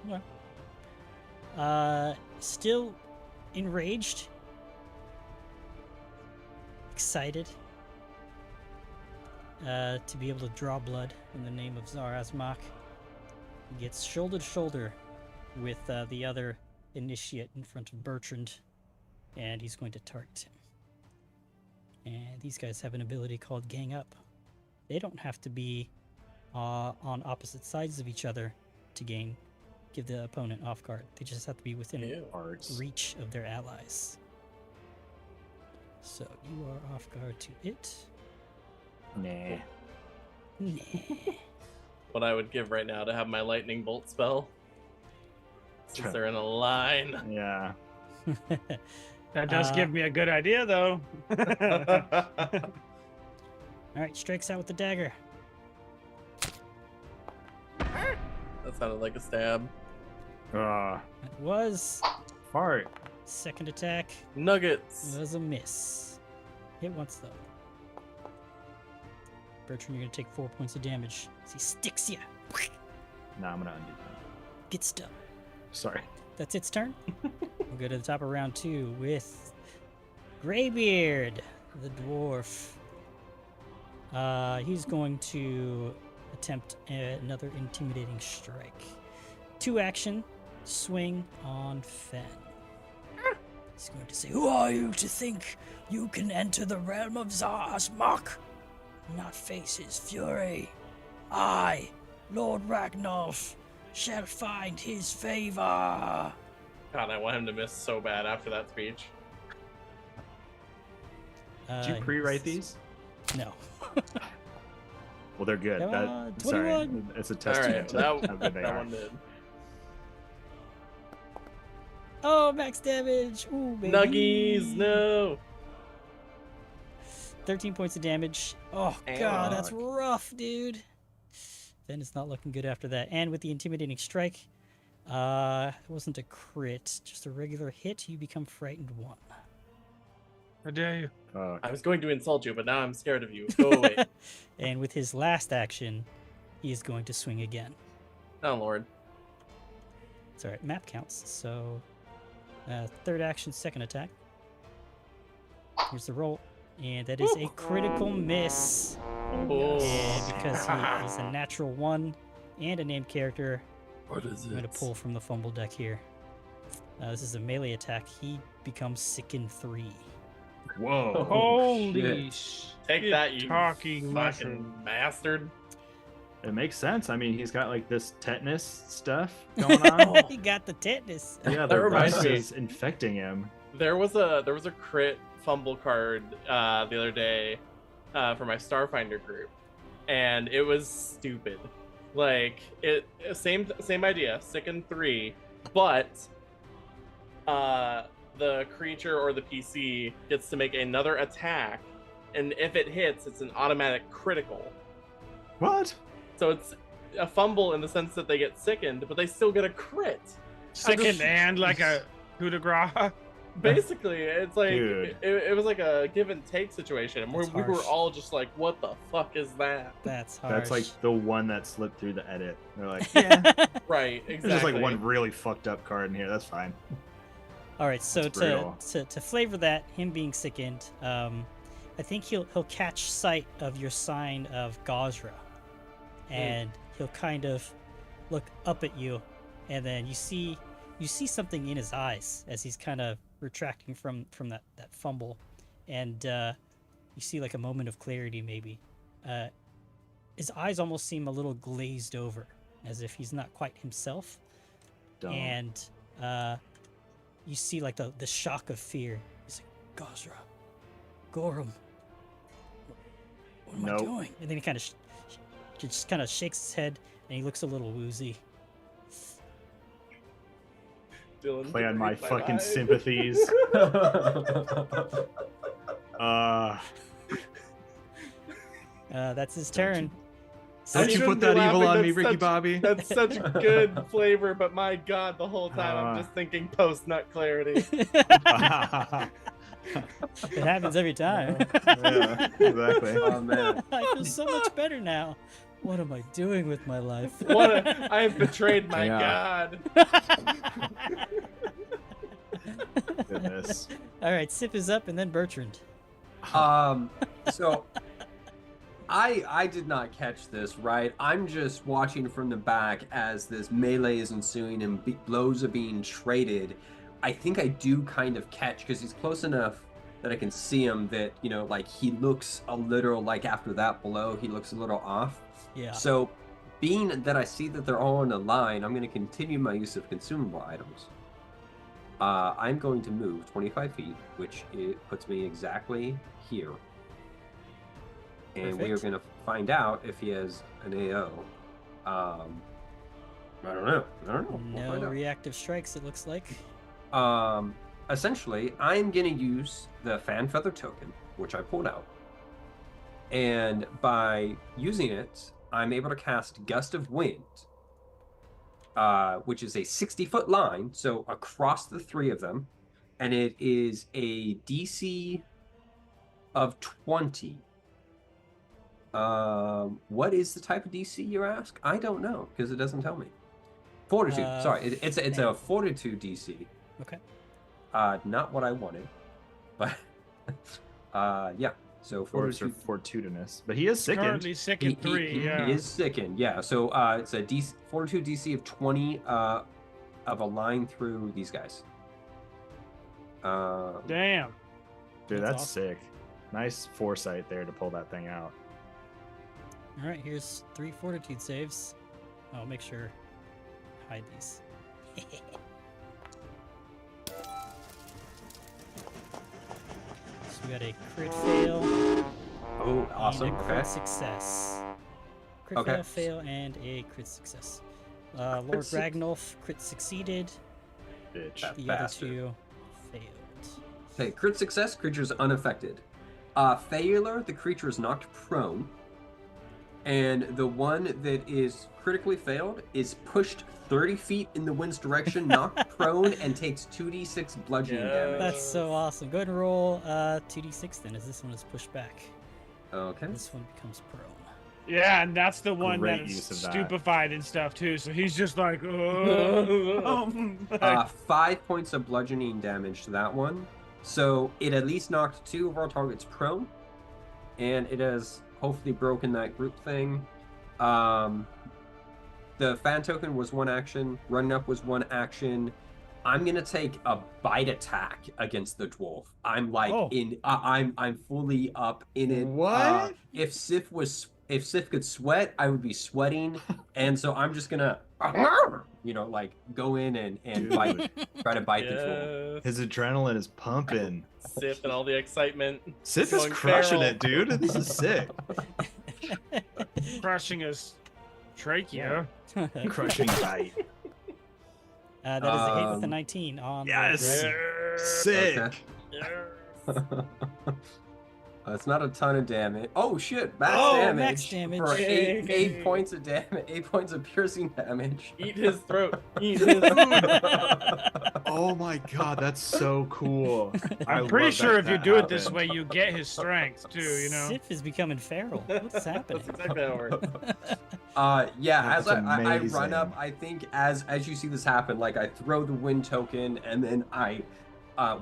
Well, still enraged, excited to be able to draw blood in the name of Zarazmak. He gets shoulder to shoulder with the other initiate in front of Bertrand, and he's going to target him. And these guys have an ability called Gang Up. They don't have to be on opposite sides of each other to give the opponent off guard. They just have to be within Ew. Arts. reach of their allies. So you are off guard to it. Nah. Nah. What I would give right now to have my lightning bolt spell, since they're in a line. Yeah. That does give me a good idea, though. That Alright, strikes out with the dagger. sounded like a stab. That was Fart. second attack. Nuggets. Was a miss. Hit once though. Bertrand, you're gonna take 4 points of damage as he sticks you. Nah, I'm gonna undo that. Get stuck. Sorry. That's its turn. We'll go to the top of round 2 with Greybeard, the dwarf. He's going to attempt another intimidating strike. 2 action, swing on Fen. He's going to say, "Who are you to think you can enter the realm of Zar's Mach? Not face his fury. I, Lord Ragnolf, shall find his favor." God, I want him to miss so bad after that speech. Did you pre-write these? No. Well, they're good. Come That, on, sorry, 21. it's a All testament right, to that, how good they that are. one did. Oh, max damage. Ooh, baby. Nuggies, no. 13 points of damage. Oh, God, that's rough, dude. Then it's not looking good after that. And with the intimidating strike, it wasn't a crit, just a regular hit. You become frightened 1. How dare you? I was going to insult you, but now I'm scared of you. Go away. And with his last action, he is going to swing again. Oh, Lord. It's all right, map counts. So, third action, second attack. Here's the roll. And that is a critical miss. Oh. And because he is a natural 1 and a named character, What is I'm going to pull from the fumble deck here. This is a melee attack. He becomes Sicken 3. Whoa. Holy Take shit, that, you talking fucking mushroom. bastard. It makes sense. I mean, he's got like this tetanus stuff going on. He got the tetanus. Yeah, That the reminds rust me. is infecting him. There was a crit fumble card the other day for my Starfinder group, and it was stupid. Like same idea, Sicken 3, but the creature or the PC gets to make another attack, and if it hits, it's an automatic critical. What? So it's a fumble in the sense that they get sickened, but they still get a crit. Second and like a coup de grace. Basically, it's like Dude. it was like a give and take situation, and we That's were harsh. all just like, "What the fuck is that?" That's harsh. That's like the one that slipped through the edit. They're like, yeah, Right, exactly. there's just like one really fucked up card in here. That's fine. All right, so That's to flavor that, him being sickened, I think he'll catch sight of your sign of Gazra, and he'll kind of look up at you, and then you see something in his eyes as he's kind of retracting from that fumble, and you see like a moment of clarity maybe. His eyes almost seem a little glazed over, as if he's not quite himself, Dumb. and you see like the shock of fear. He's like, "Gazra, Gorum, what am I Nope. doing?" And then he kind of just kind of shakes his head, and he looks a little woozy. Dylan, Play on my read fucking mind. sympathies. That's his turn. I Don't you shouldn't put that be evil laughing, on me, that's Ricky such- Bobby. That's such good flavor, but my god, the whole time I'm Ah. just thinking post-nut clarity. Yeah, It happens every time. exactly. Oh man. I feel so much better now. What am I doing with my life? I have betrayed my Yeah. god. Goodness. All right, Sip is up, and then Bertrand. So I did not catch this, right? I'm just watching from the back as this melee is ensuing and blows are being traded. I think I do kind of catch, because he's close enough that I can see him, that, you know, like he looks a little, like after that blow, he looks a little off. Yeah. So being that I see that they're all in a line, I'm going to continue my use of consumable items. I'm going to move 25 feet, which it puts me exactly here. And we are Perfect. going to find out if he has an AO. I don't know. We'll find No out. reactive strikes, it looks like. Essentially, I'm going to use the fan feather token, which I pulled out. And by using it, I'm able to cast Gust of Wind, which is a 60-foot line, so across the three of them. And it is a DC of 20. What is the type of DC, you ask? I don't know, because it doesn't tell me. Fortitude. Sorry, it's a Fortitude DC. Okay. Not what I wanted, but yeah. So Dwarves are fortitudinous, but he is sickened. Currently sickened 3. Yeah. He is sickened. Yeah. So it's a fortitude DC of 20 of a line through these guys. Damn. Dude, That's that's awesome. sick. Nice foresight there to pull that thing out. All right, here's 3 fortitude saves. I'll make sure hide these. So we got a crit fail. Oh, awesome. And a crit Okay. success. Crit Okay. fail, and a crit success. Lord Ragnolf crit succeeded. Bitch. That The bastard. other 2 failed. Okay, crit success, creature is unaffected. Failure, the creature is knocked prone. And the one that is critically failed is pushed 30 feet in the wind's direction, knocked prone, and takes 2d6 bludgeoning damage. That's so awesome. Go ahead and roll 2d6 then, as this one is pushed back. Okay. This one becomes prone. Yeah, and that's the one Great that is use of that. stupefied and stuff too. So he's just like, 5 points of bludgeoning damage to that one. So it at least knocked 2 of our targets prone. And it has hopefully broken that group thing. The fan token was 1 action. Running up was 1 action. I'm gonna take a bite attack against the dwarf. I'm like I'm fully up in it. What? If Sif could sweat, I would be sweating, and so I'm just gonna, like go in and Dude. try to bite the dwarf. Yes. His adrenaline is pumping. Sif and all the excitement. Sif is Going crushing feral. it, dude. This is sick. crushing his trachea. Crushing bite. That is a hit with a 19 on the Yes. dragon. Sick. Okay. Yes. It's not a ton of damage. Oh shit! Max Oh, damage. max damage. For Yay. 8 points of damage. 8 points of piercing damage. Eat his throat. Eat his Oh my god, that's so cool. I I'm pretty love sure that if you that do it this happened. way, you get his strength too. You know. Sif is becoming feral. What's happening? That's exactly how it works. Yeah. That's As I run amazing. up, I think as you see this happen, like I throw the wind token, and then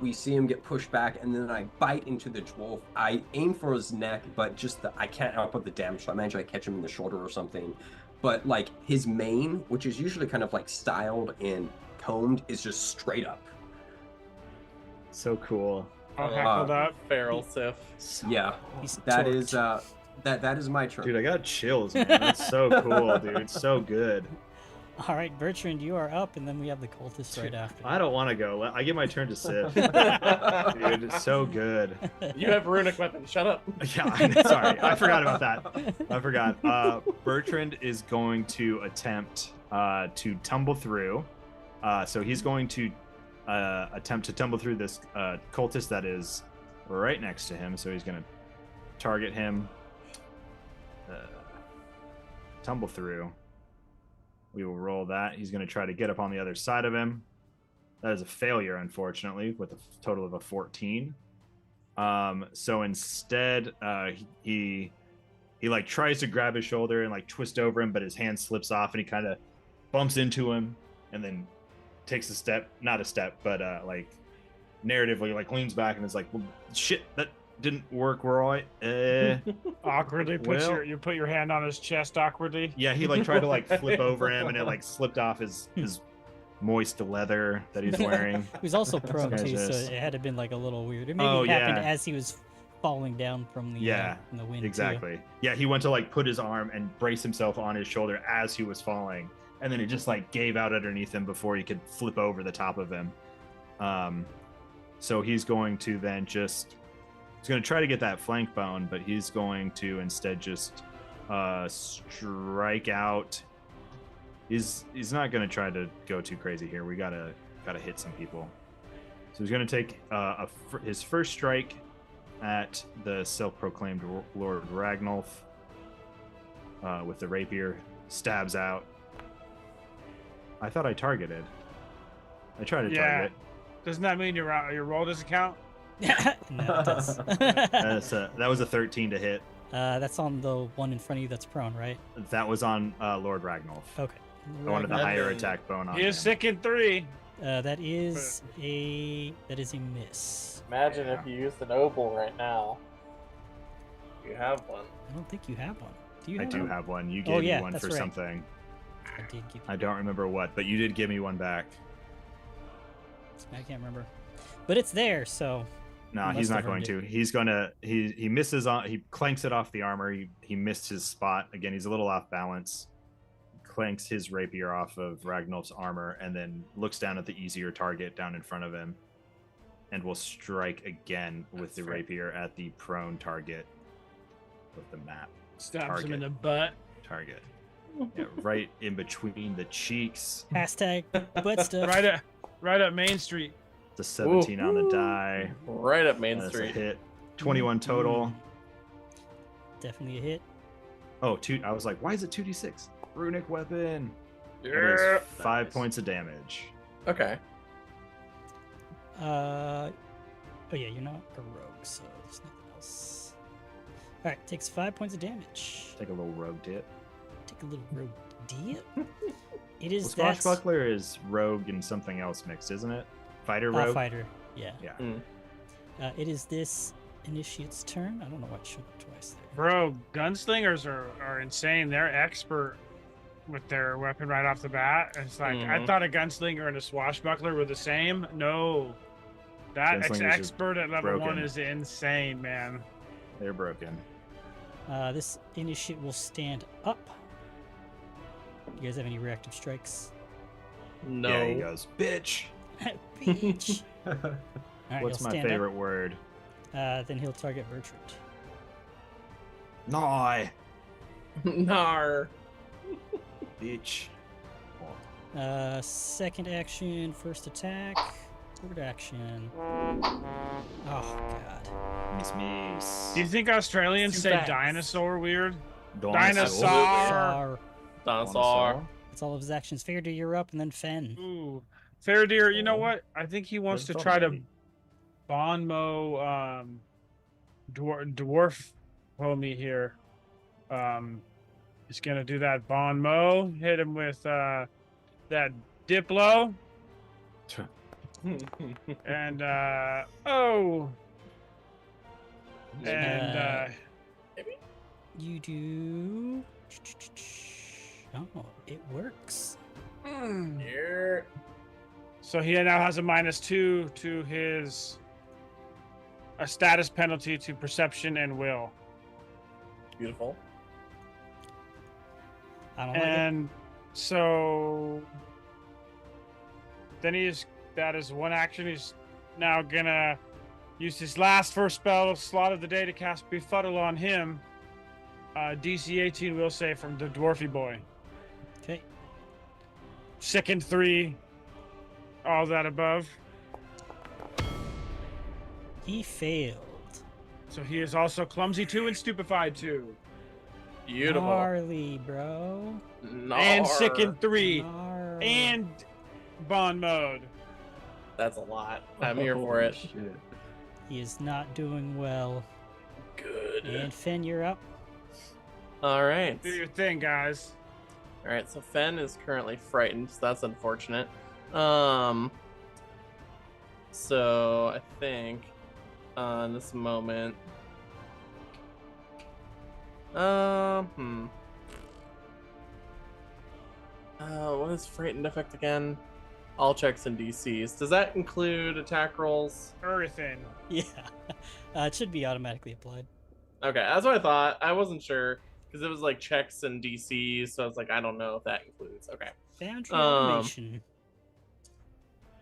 we see him get pushed back, and then I bite into the dwarf. I aim for his neck, but I can't output the damage, so I imagine I catch him in the shoulder or something. But like his mane, which is usually kind of like styled and combed, is just straight up. So cool. I'll heckle that. Feral Sif. So Yeah, cool. He's that torqued. is that is my turn. Dude, I got chills, man. That's so cool, dude. It's so good. All right, Bertrand, you are up, and then we have the cultist right after. I don't want to go. I give my turn to Sif. Dude, it's so good. You have runic weapons. Shut up. Yeah, sorry. I forgot about that. I forgot. Bertrand is going to attempt to tumble through. So he's going to attempt to tumble through this cultist that is right next to him. So he's going to target him. Tumble through. We will roll that. He's going to try to get up on the other side of him. That is a failure, unfortunately, with a total of a 14. So instead, he like tries to grab his shoulder and like twist over him, but his hand slips off and he kind of bumps into him and then takes a step, not a step, but like narratively like leans back and is like, well, shit, that didn't work right. Awkwardly you put your hand on his chest awkwardly. Yeah, he like tried to like flip over him and it like slipped off his moist leather that he's wearing. He was also prone guy's too, so just- it had to have been like a little weird. Or maybe Oh, it happened yeah. as he was falling down from the from the wind. too. Exactly. Yeah, he went to like put his arm and brace himself on his shoulder as he was falling, and then it just like gave out underneath him before he could flip over the top of him. So he's going to then he's going to try to get that flank bone, but he's going to instead just strike out. He's not going to try to go too crazy here. We gotta hit some people. So he's going to take his first strike at the self-proclaimed Lord Ragnolf with the rapier. Stabs out. I thought I targeted. I tried to target. Doesn't that mean your roll doesn't count? No, it does. That was a 13 to hit. That's on the one in front of you that's prone, right? That was on Lord Ragnolf. Okay. I wanted the Ragnar- higher attack bone on He him. is sick in 3. That is a miss. Imagine if you used an obol right now. You have one. I don't think you have one. Do you? I Have do one? have one. You Oh, gave yeah, me one that's for right. something. I did give you. I don't remember what, but you did give me one back. I can't remember, but it's there. So No, Unless he's they've not going earned to. He's gonna. He misses on. He clanks it off the armor. He missed his spot again. He's a little off balance. Clanks his rapier off of Ragnolf's armor, and then looks down at the easier target down in front of him, and will strike again with the That's fair. rapier at the prone target with the map. Stabs him in Target. the butt. Target. Yeah, right in between the cheeks. hashtag butt stuff. Right up Main Street. The 17 on the die. Right up Main That's a Street. hit. 21 total. Definitely a hit. Oh, I was like, why is it 2d6? Runic weapon. That Yeah. is 5 Nice. points of damage. Okay. Oh yeah, you're not a rogue, so there's nothing else. All right, takes 5 points of damage. Take a little rogue dip. Take a little rogue dip. It is Well, that Swashbuckler is rogue and something else mixed, isn't it? Fighter rogue? fighter. Yeah. Yeah. It is this initiate's turn. I don't know what showed up twice there. Bro, gunslingers are insane. They're expert with their weapon right off the bat. It's like I Mhm. thought a gunslinger and a swashbuckler were the same. No, that Gunslingers are expert at level 1 broken. is insane, man. They're broken. This initiate will stand up. You guys have any reactive strikes? No. Yeah, he goes, bitch. Bitch. All right, What's he'll my stand favorite word? Up. Then he'll target Bertrand. Gnawai. Nar. Bitch. Second action, first attack, third action. Oh god. Miss. Do you think Australians Too say fast. dinosaur weird? Dinosaur. Dinosaur. Dinosaur. That's all of his actions. Faraday, you're up, and then Fen. Ooh, Faradir, you know Oh. what? I think he wants to That's try to alright. bon mow dwarf homie here. He's gonna do that bon mow, hit him with that diplo, and oh, and You do. Oh, it works. Yeah. so he now has a -2 to his a status penalty to perception and will. Beautiful. I don't like it. And so then that is one action. He's now gonna use his last first spell slot of the day to cast Befuddle on him. DC 18 will save from the dwarfy boy. Okay. Second 3, all that above. He failed. So he is also clumsy 2 and stupefied 2. Beautiful. Gnarly, bro. Nar. And sickened 3. Gnarly. And bond mode. That's a lot. I'm here for it. Shit. He is not doing well. Good. And Fen, you're up. All right. Do your thing, guys. All right. So Fen is currently frightened. So that's unfortunate. So I think in this moment. What is frightened effect again? All checks and DCs. Does that include attack rolls? Everything. Yeah. It should be automatically applied. Okay, that's what I thought. I wasn't sure because it was like checks and DCs, so I was like, I don't know if that includes. Okay. Foundry automation.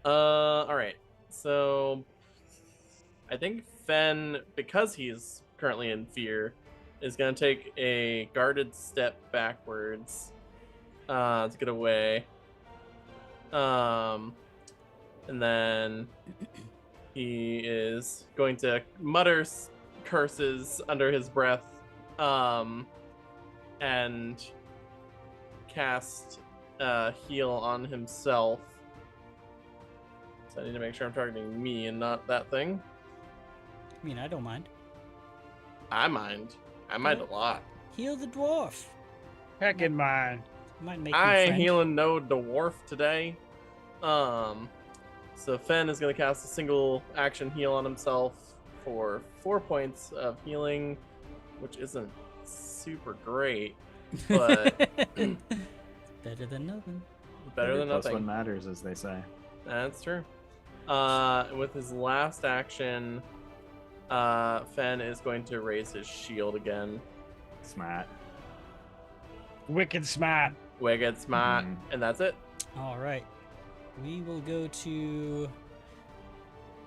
All right. So I think Fen, because he's currently in fear, is gonna take a guarded step backwards to get away. And then he is going to mutter curses under his breath, and cast heal on himself. So I need to make sure I'm targeting me and not that thing. I mean, I don't mind. I mind a lot. Heal the dwarf. Heck in mine. Might make I you ain't friend. healing no dwarf today. So Fen is gonna cast a single action heal on himself for 4 points of healing, which isn't super great, but better than nothing. better than Plus nothing. one matters, as they say. That's true. With his last action, Fen is going to raise his shield again. Smart. Wicked smart. Wicked smart, Mhm. and that's it. All right. We will go to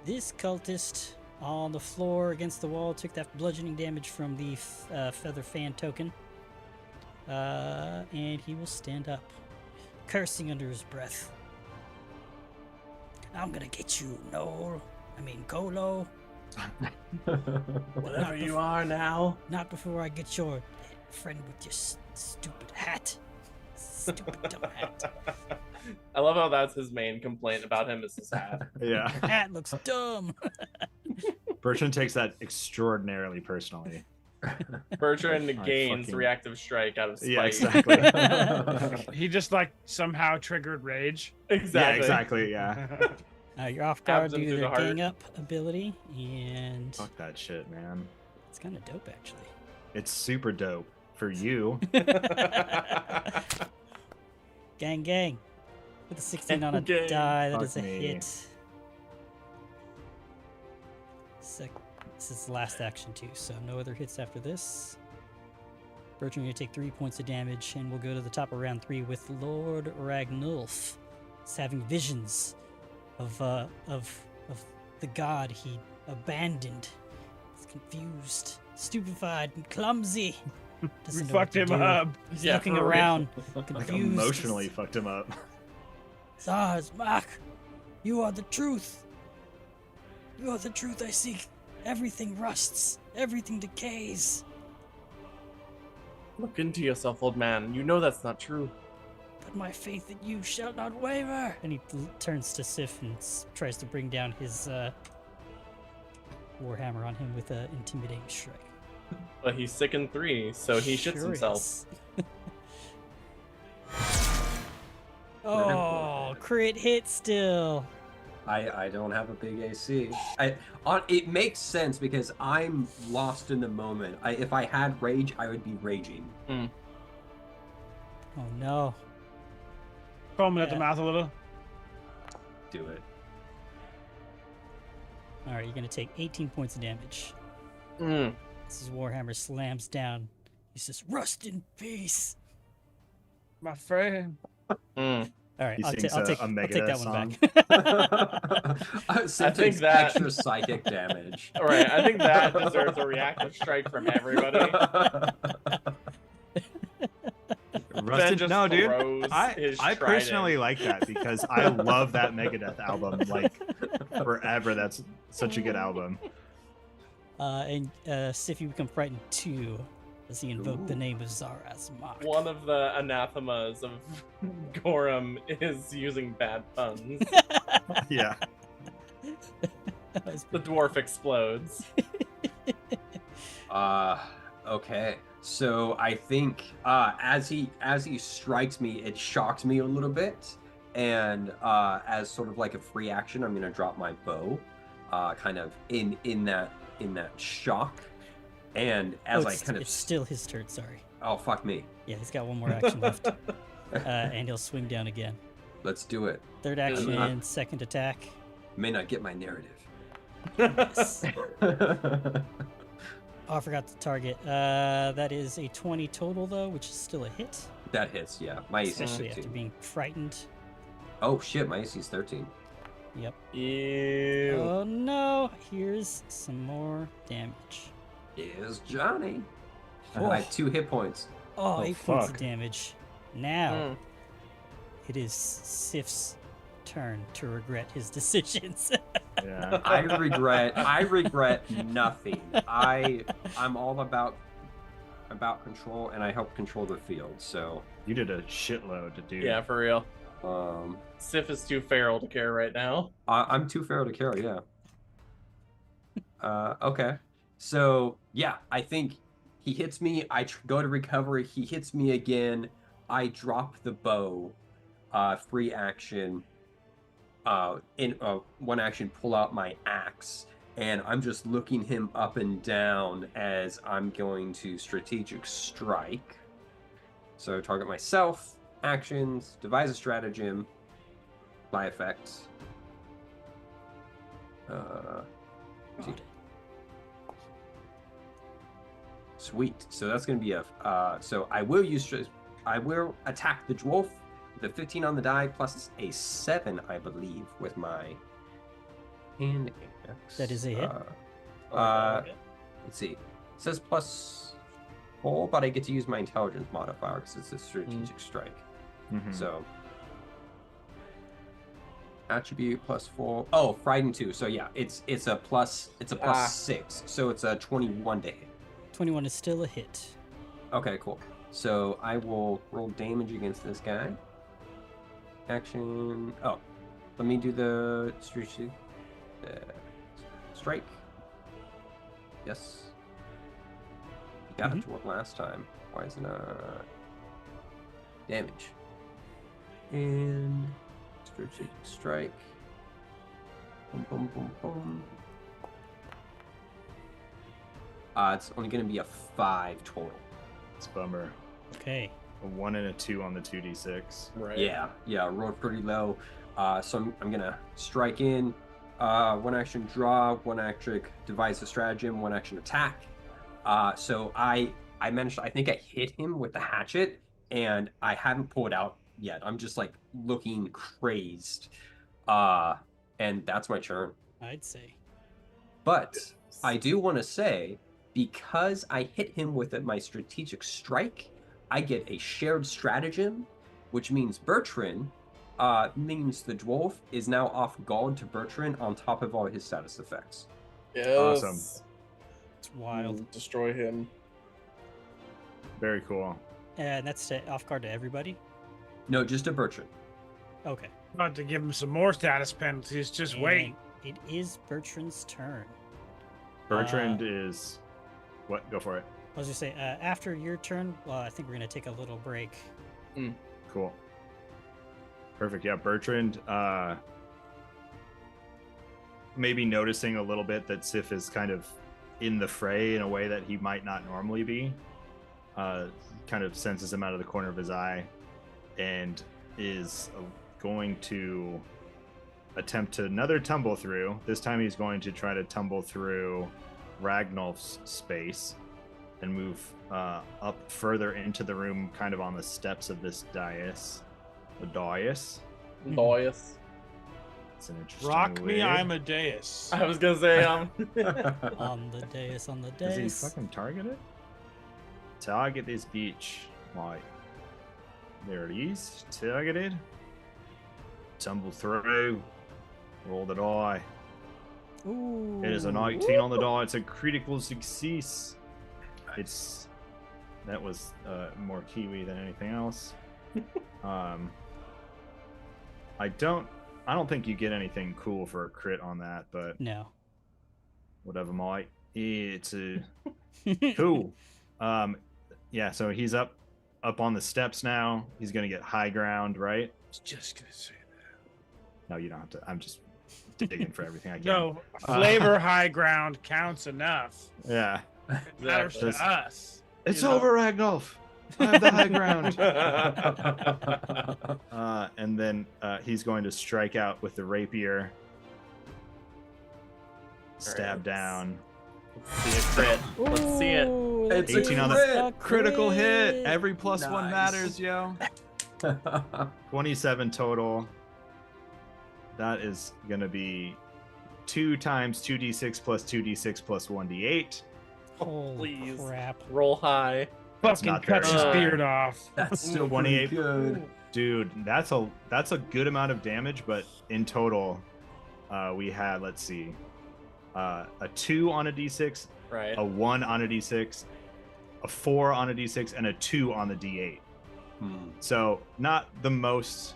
this cultist on the floor against the wall. Took that bludgeoning damage from the feather fan token. And he will stand up, cursing under his breath. I'm gonna get you, Kolo. Whatever you are now. Not before I get your friend with your stupid hat. Stupid dumb hat. I love how that's his main complaint about him is his hat. Yeah. Hat looks dumb. Bertrand takes that extraordinarily personally. Bertrand I gains fucking- reactive strike out of spite. Yeah, exactly. He just like somehow triggered rage. Exactly. Yeah, exactly. Yeah. You're off guard Abs him due to through their the heart. gang up ability, and Fuck that shit, man. it's kind of dope actually. It's super dope for you. Gang, gang. With a 16 on a Gang. die, that Fuck is a me. hit. This is the last action too, so no other hits after this. Bertrand, you're gonna take 3 points of damage, and we'll go to the top of round 3 with Lord Ragnulf. He's having visions of the god he abandoned. He's confused, stupified, and clumsy. We Doesn't know what fucked to him do. up. He's Yeah, looking for real. around, Like confused. emotionally fucked him up. Zarzmak, you are the truth. You are the truth I seek. Everything rusts. Everything decays. Look into yourself, old man. You know that's not true. But my faith in you shall not waver. And he turns to Sif and tries to bring down his warhammer on him with an intimidating strike. But he's sick in 3, so he shits Sure himself. is. Oh, crit hit still. I don't have a big AC. It makes sense because I'm lost in the moment. If I had rage, I would be raging. Oh no. Foaming at the Yeah. mouth a little. Do it. All right, you're gonna take 18 points of damage. Mm. As his warhammer slams down, he says, "Rust in peace." My friend. Mm. All right, He I'll sings take a that Megadeth one back. I think that- extra psychic damage. All right, I think that deserves a reactive strike from everybody. Ben Rusted? just No, dude. throws his I personally trident. like that because I love that Megadeth album. Like forever. That's such a good album. And Sif, you become frightened too as he invoked the name of Zarazmak. One of the anathemas of Gorham is using bad puns. Yeah. The dwarf explodes. Okay. So I think as he strikes me, it shocks me a little bit, and as sort of like a free action, I'm gonna drop my bow, kind of in that shock, and as it's still his turn. Sorry. oh fuck me, Yeah, he's got one more action left, and he'll swing down again. let's do it. Third action, second attack. May not get my narrative. Yes. Oh, I forgot the target. That is a 20 total though, which is still a hit, That hits, yeah. My AC is especially after 13. being frightened. Oh shit, my AC is 13. Yep. Ew. Oh no! Here's some more damage. Is Johnny? Oh. I have 2 hit points. Oh, Oh, 8 points of fuck. damage. Now Mm. it is Sif's turn to regret his decisions. Yeah. I regret nothing. I'm all about control, and I help control the field. So You did a shitload, dude. Yeah, for real. um Sif is too feral to care right now. I'm too feral to carry, yeah. Okay. So yeah, I think he hits me, I go to recover, he hits me again, I drop the bow, free action, in one action pull out my axe and I'm just looking him up and down as I'm going to strategic strike. So target myself, actions, devise a stratagem, apply effects. Sweet. So that's going to be so I will attack the dwarf with a 15 on the die plus a 7, I believe, with my hand axe. That is a hit. Let's see. It says +4, but I get to use my intelligence modifier because it's a strategic strike. So attribute +4. Oh, frightened 2. So yeah, it's a plus 6. So it's a 21 to hit. 21 is still a hit. Okay, cool. So I will roll damage against this guy. Action. Oh, let me do the strike. Yes. You got it to work last time. Why is it not damage? And strategic strike. Boom, boom, boom, boom. It's only going to be a 5 total. It's a bummer. Okay. A 1 and a 2 on the 2d6. Right. Yeah, rolled pretty low. So I'm going to strike in. 1 action draw, 1 action devise a stratagem, 1 action attack. So I managed, I think I hit him with the hatchet, and I haven't pulled out yet. I'm just like looking crazed. And that's my turn. I'd say. But I do want to say, because I hit him with my strategic strike, I get a shared stratagem, which means Bertrand means the dwarf is now off guard to Bertrand on top of all his status effects. Yes. Awesome. It's wild. Destroy him. Very cool. And that's off guard to everybody? No, just to Bertrand. Okay. About to give him some more status penalties. Just And wait. It is Bertrand's turn. Bertrand is... What? Go for it. I was going to say, after your turn, well, I think we're going to take a little break. Cool. Perfect. Yeah, Bertrand, maybe noticing a little bit that Sif is kind of in the fray in a way that he might not normally be. Kind of senses him out of the corner of his eye and is going to attempt another tumble through. This time he's going to try to tumble through Ragnolf's space and move up further into the room, kind of on the steps of this dais. The dais. Dais. It's an interesting Rock me, word. I'm a deus. I was gonna say On the dais, on the Is he dais. fucking targeted? Target this beach. Right. There it is. Targeted. Tumble through. Roll the die. Ooh. It is a 19 on the die. It's a critical success. That was more Kiwi than anything else. I don't think you get anything cool for a crit on that, but No. whatever, might. It's cool. Yeah, so he's up on the steps now. He's gonna get high ground, right? I was just gonna say that. No, you don't have to. I'm just digging for everything I can. No, flavor high ground counts enough. Yeah. It matters to Just- us. It's You know? over, Ragnolf. I have the high ground. And then he's going to strike out with the rapier. Stab Alright. down. See a crit. Let's see it. Ooh, It's that a 18 on is the a critical hit. crit. Every plus one Nice. matters, yo. 27 total. That is going to be 2 times 2d6 plus 2d6 plus 1d8. Holy Please. crap. Roll high. That's Fucking not cuts his very- beard off. That's still 28. pretty good. Dude, that's a good amount of damage, but in total, we had, let's see, a 2 on a d6, Right. a 1 on a d6, a 4 on a d6, and a 2 on the d8. So not the most,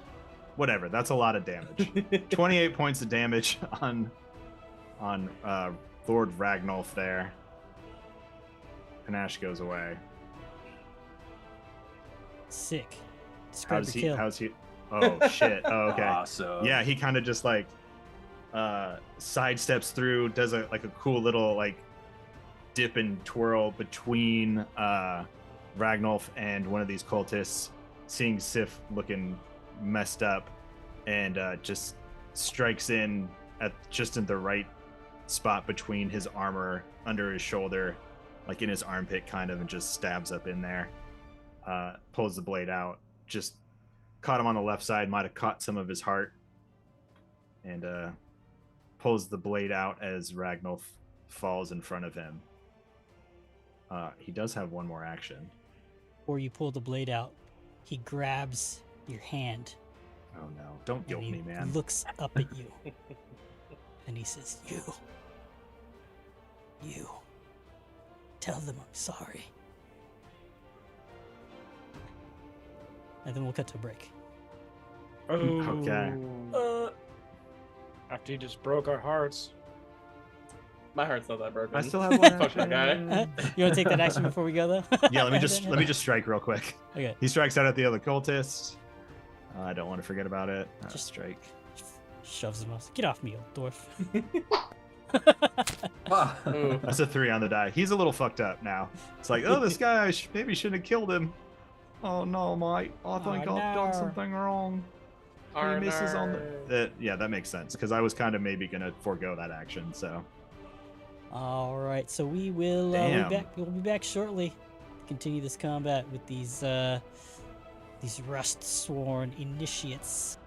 whatever. That's a lot of damage. 28 points of damage on Lord Ragnolf there. Panache goes away. Sick. Describe the kill. How's he? Oh shit. Oh, okay. Awesome. Yeah, he kind of just like sidesteps through, does a cool little like dip and twirl between Ragnolf and one of these cultists, seeing Sif looking messed up, and just strikes in at just in the right spot between his armor, under his shoulder, like in his armpit kind of, and just stabs up in there. Pulls the blade out, just caught him on the left side, might have caught some of his heart, and pulls the blade out as Ragnolf falls in front of him. He does have one more action. Before you pull the blade out, he grabs your hand. Oh no, don't guilt and he me, man. looks up at you. And he says, You. Tell them I'm sorry. And then we'll cut to a break. Oh. Okay. After he just broke our hearts. My heart's not that broken. I still have one Fuck that guy. You want to take that action before we go, though? Yeah, let me just strike real quick. Okay. He strikes out at the other cultist. I don't want to forget about it. Just strike. Shoves him off. Get off me, old dwarf. Ooh. That's a 3 on the die. He's a little fucked up now. It's like, oh, this guy, I maybe shouldn't have killed him. Oh no, mate. I think I've done something wrong. He misses on the. Yeah, that makes sense, because I was kind of maybe gonna forego that action. So. All right, so we will be Damn. back. We'll be back shortly to continue this combat with these rust-sworn initiates.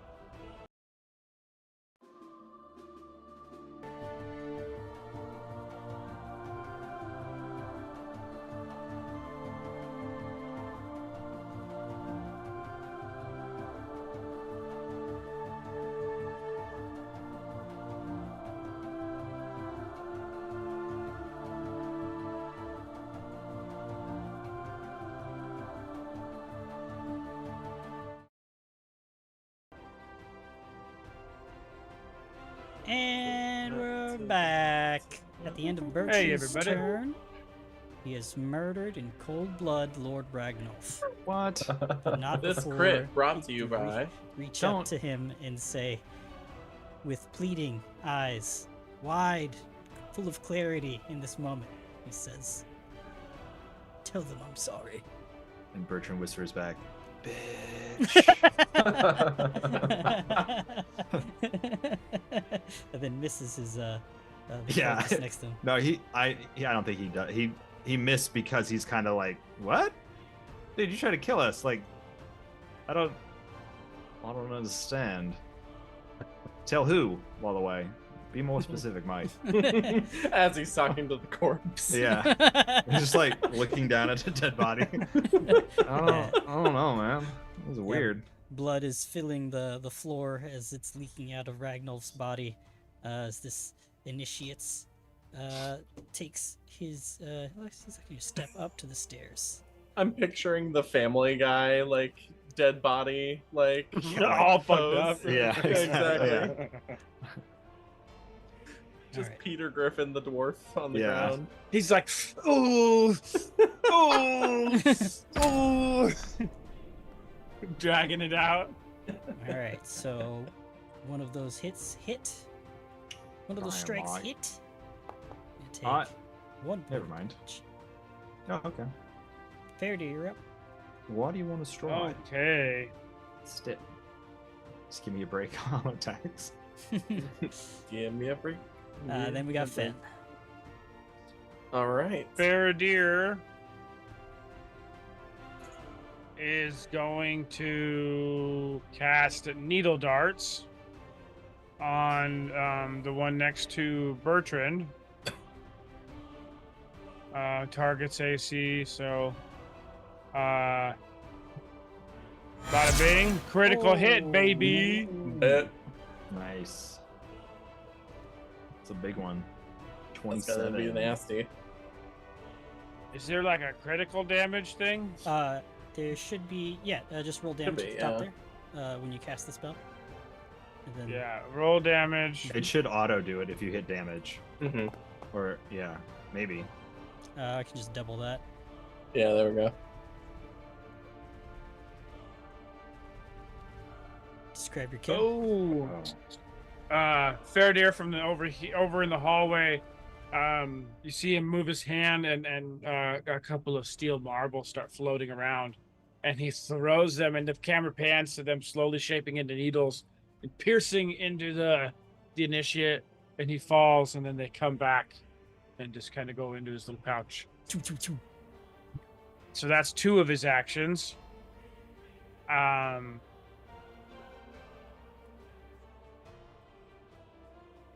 And we're back at the end of Bertram's everybody. turn. He has murdered in cold blood Lord Ragnolf. What? But not This before crit brought to he you could by. reach up Don't- to him and say, with pleading eyes, wide, full of clarity in this moment, he says, "Tell them I'm sorry." And Bertrand whispers back, And then misses his the Yeah. cultist next to him. No, I don't think he does. He missed because he's kind of like, what? Dude, you tried to kill us. Like, I don't understand. Tell who, by the way. Be more specific, Mike. As he's talking to the corpse. Yeah. He's just like looking down at the dead body. I don't know, man. It was weird. Blood is filling the floor as it's leaking out of Ragnolf's body as this initiates takes his he's going to step up to the stairs. I'm picturing the Family Guy, like, dead body, like, All fucked pose. up. Yeah, exactly. Just Alright. Peter Griffin, the dwarf, on the Yeah. ground. He's like, ooh, ooh, ooh, dragging it out. All right, so one of those hits hit. One of those strikes Dynamite. hit. You take 1 point. Never mind. damage. Oh, okay. Faraday, you're up. What do you want to strike? Okay. Stip. Just give me a break on attacks. Give me a break. Then we got Finn. All right. Faradir is going to cast needle darts on the one next to Bertrand. Targets AC, so bada bing, critical hit, baby. Bet. Nice. It's a big one. That's gotta be 27. nasty. Is there like a critical damage thing? There should be, just roll damage be, at the top there when you cast the spell. And then, Yeah, roll damage. It should auto do it if you hit damage. Mm-hmm. Or, yeah, maybe. I can just double that. Yeah, there we go. Describe your kill. Oh, Faradir from the over in the hallway. You see him move his hand, and a couple of steel marbles start floating around, and he throws them, and the camera pans to them slowly shaping into needles and piercing into the initiate, and he falls, and then they come back and just kind of go into his little pouch. Choo, choo, choo. So that's 2 of his actions.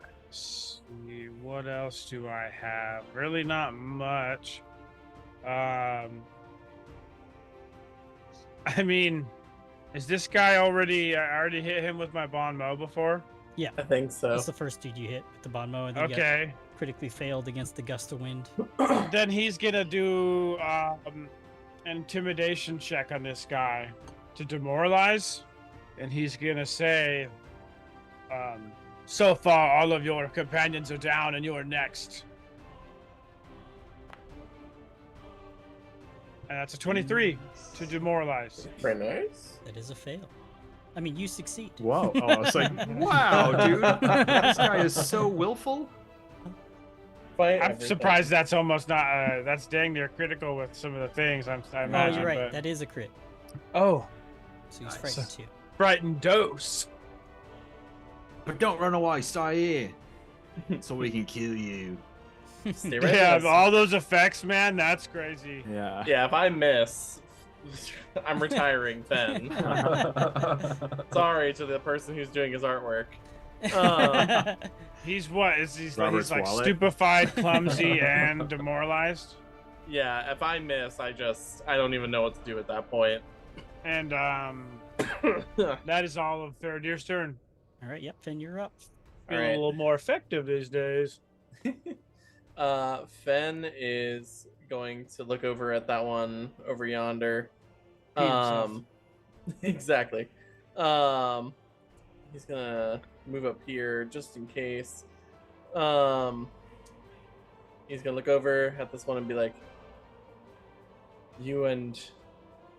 Let's see, what else do I have? Really not much. I mean, is this guy already? I already hit him with my bon mot before. Yeah, I think so. that's the first dude you hit with the bon mot, and then you got Okay, critically failed against the gust of wind. then he's gonna do an intimidation check on this guy to demoralize, and he's gonna say, "So far, all of your companions are down, and you're next." And that's a 23 to demoralize. Very nice. That is a fail. I mean, you succeed. Whoa! Oh, I was like, wow, dude, this guy is so willful. Fight I'm everything. surprised that's almost not. That's dang near critical with some of the things I Oh, imagine. you're right. But... That is a crit. Oh, So he's Nice. frightened too. frightened dose. But don't run away. Stay here, so we can kill you. Stay right Yeah, there. all those effects, man. That's crazy. Yeah. Yeah, if I miss, I'm retiring then. Sorry to the person who's doing his artwork. He's what? He's Robert's like wallet? stupefied, clumsy, and demoralized. Yeah, if I miss, I don't even know what to do at that point. And that is all of Faradir's turn. All right, yep, Finn, you're up. Feeling Alright. a little more effective these days. Fen is going to look over at that one over yonder. He himself. Exactly. He's gonna move up here just in case. He's gonna look over at this one and be like, "You and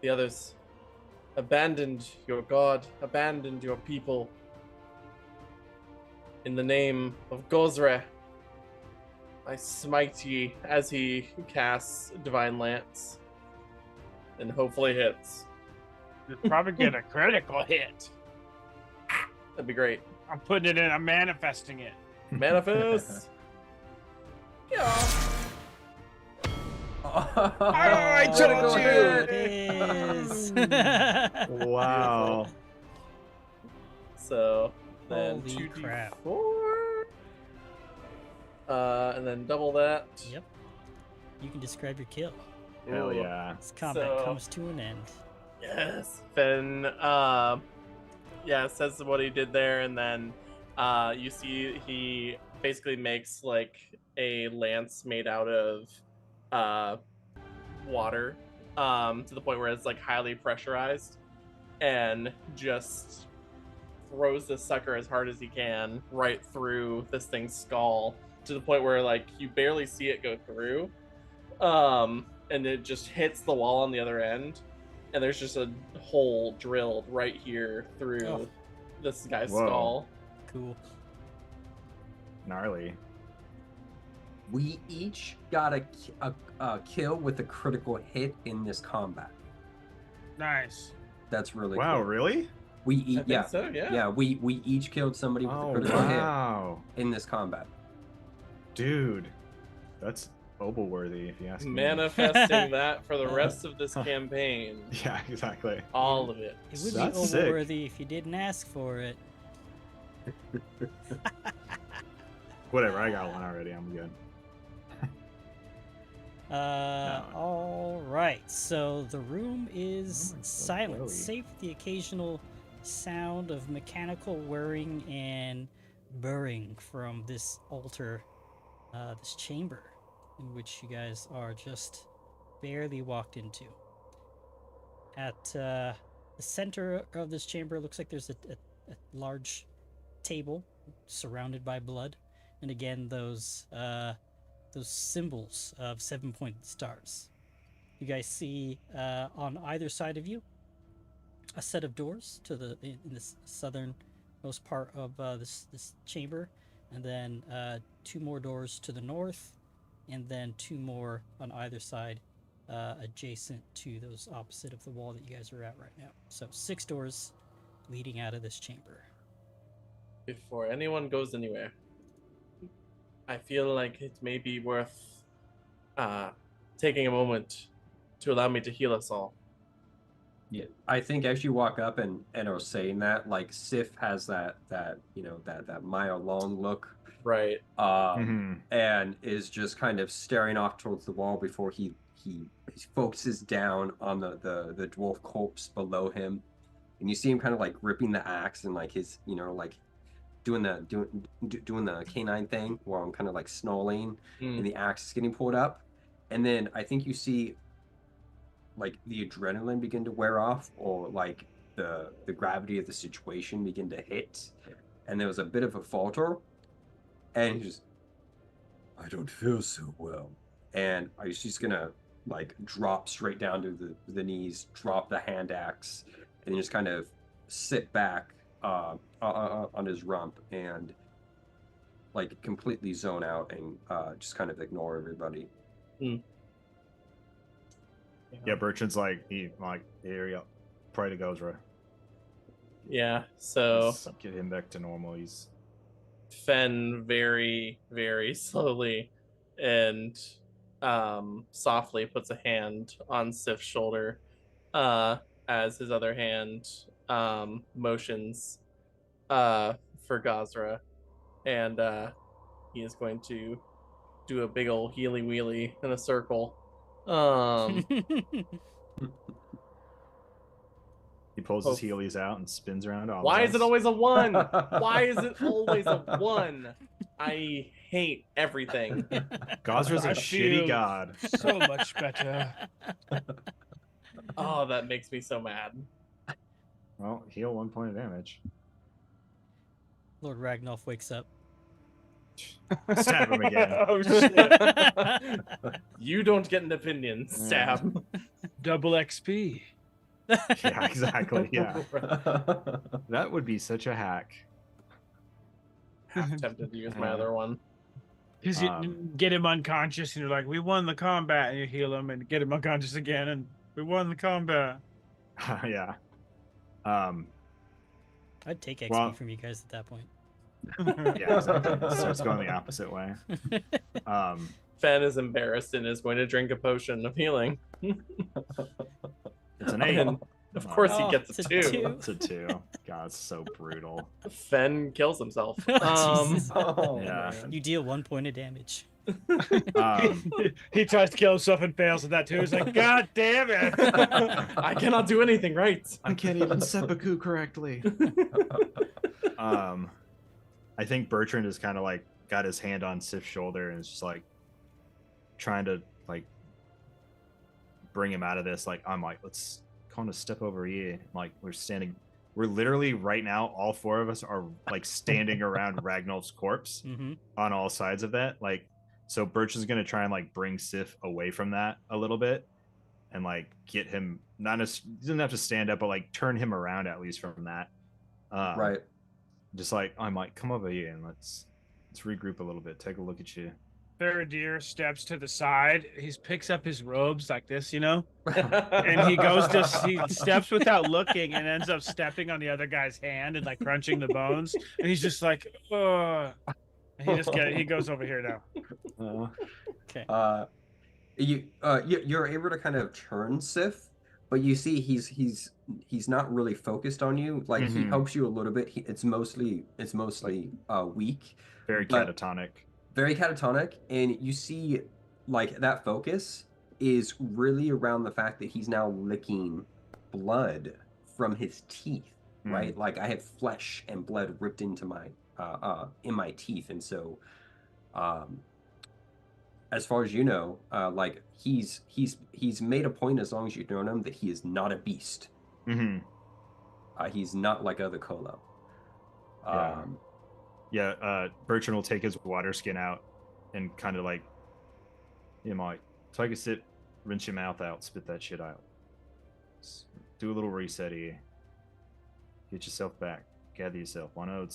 the others abandoned your god, abandoned your people. In the name of Gozre, I smite ye," as he casts Divine Lance. And hopefully hits. You'll probably get a critical hit. That'd be great. I'm putting it in. I'm manifesting it. Manifest! Yeah. I Oh, told you! it is. Wow. So then Holy crap. 2d4. And then double that. Yep. You can describe your kill. Hell Ooh. yeah. This combat So- comes to an end. Yes. Then says what he did there, and then you see he basically makes like a lance made out of water, to the point where it's like highly pressurized, and just throws this sucker as hard as he can right through this thing's skull, to the point where like you barely see it go through, and it just hits the wall on the other end, and there's just a hole drilled right here through Oh. this guy's Whoa. skull. Cool. Gnarly. We each got a kill with a critical hit in this combat. Nice. That's really Wow, cool. really? We I each, think yeah, so, yeah. yeah. We each killed somebody with Oh, a critical wow. hit in this combat. Dude. That's Obel-worthy, if you ask me. Manifesting that for the rest of this campaign. Yeah, exactly. All of it. It would That's be sick. overworthy if you didn't ask for it. Whatever, I got one already. I'm good. All right. So the room is Oh, it's so silent, glowy. save for the occasional sound of mechanical whirring and burring from this altar, this chamber, in which you guys are just barely walked into. At the center of this chamber, looks like there's a large table surrounded by blood, and again those symbols of 7-pointed stars. You guys see on either side of you a set of doors to in this southern most part of this chamber, and then 2 more doors to the north, and then 2 more on either side, adjacent to those opposite of the wall that you guys are at right now. So 6 doors leading out of this chamber. Before anyone goes anywhere, I feel like it may be worth taking a moment to allow me to heal us all. Yeah, I think as you walk up and are saying that, like Sif has that mile long look, Right. and is just kind of staring off towards the wall before he focuses down on the dwarf corpse below him, and you see him kind of like gripping the axe and like his like doing the canine thing while I'm kind of like snarling, and the axe is getting pulled up, and then I think you see like the adrenaline begin to wear off, or like the gravity of the situation begin to hit, and there was a bit of a falter, and he just, I don't feel so well, and I was just gonna like drop straight down to the knees, drop the hand axe, and just kind of sit back on his rump and like completely zone out and just kind of ignore everybody. Yeah, Bertrand's like, here you go. Pray to Gozra. Yeah, so Let's get him back to normal. He's Fen very, very slowly and softly puts a hand on Sif's shoulder as his other hand motions for Gozra, and he is going to do a big old healy wheelie in a circle. He pulls his heelys out and spins around all Why of is it us. always a 1? Why is it always a 1? I hate everything. Gozra's a I shitty feel god. So much better. Oh, that makes me so mad. Well, heal 1 point of damage. Lord Ragnolf wakes up. Stab him again. Oh shit! You don't get an opinion. Stab. Double XP. Yeah, exactly. Yeah. That would be such a hack. Half tempted to use my other one. Because you get him unconscious and you're like, we won the combat, and you heal him and get him unconscious again, and we won the combat. Yeah. I'd take XP from you guys at that point. Yeah, exactly. So it's going the opposite way. Fen is embarrassed and is going to drink a potion of healing. It's an 8. And of course he gets a 2. It's a 2. God, it's so brutal. Fen kills himself. Jesus. Yeah. You deal 1 point of damage. He tries to kill himself and fails at that too. He's like, God damn it! I cannot do anything right. I can't even seppuku correctly. I think Bertrand is kind of like got his hand on Sif's shoulder and is just like trying to like bring him out of this. Like, I'm like, let's kind of step over here. Like, we're literally right now, all 4 of us are like standing around Ragnolf's corpse on all sides of that. Like, so Birch is going to try and like bring Sif away from that a little bit and like get him, he doesn't have to stand up, but like turn him around at least from that. Right. Just like, I'm like, come over here and let's regroup a little bit. Take a look at you. Faradir steps to the side. He picks up his robes like this, and he steps without looking and ends up stepping on the other guy's hand and like crunching the bones. And he's just like, oh. And he goes over here now. Okay. You're able to kind of turn Sif, but you see he's not really focused on you. Like he helps you a little bit. It's mostly weak. Very catatonic. Very catatonic, and you see like that focus is really around the fact that he's now licking blood from his teeth, right? Like I have flesh and blood ripped into my teeth, and so as far as you know, like he's made a point, as long as you've known him, that he is not a beast. He's not like other Kolo. Bertrand will take his water skin out and kind of like, like, take a sip, rinse your mouth out, spit that shit out. Do a little reset here. Get yourself back. gather yourself. I know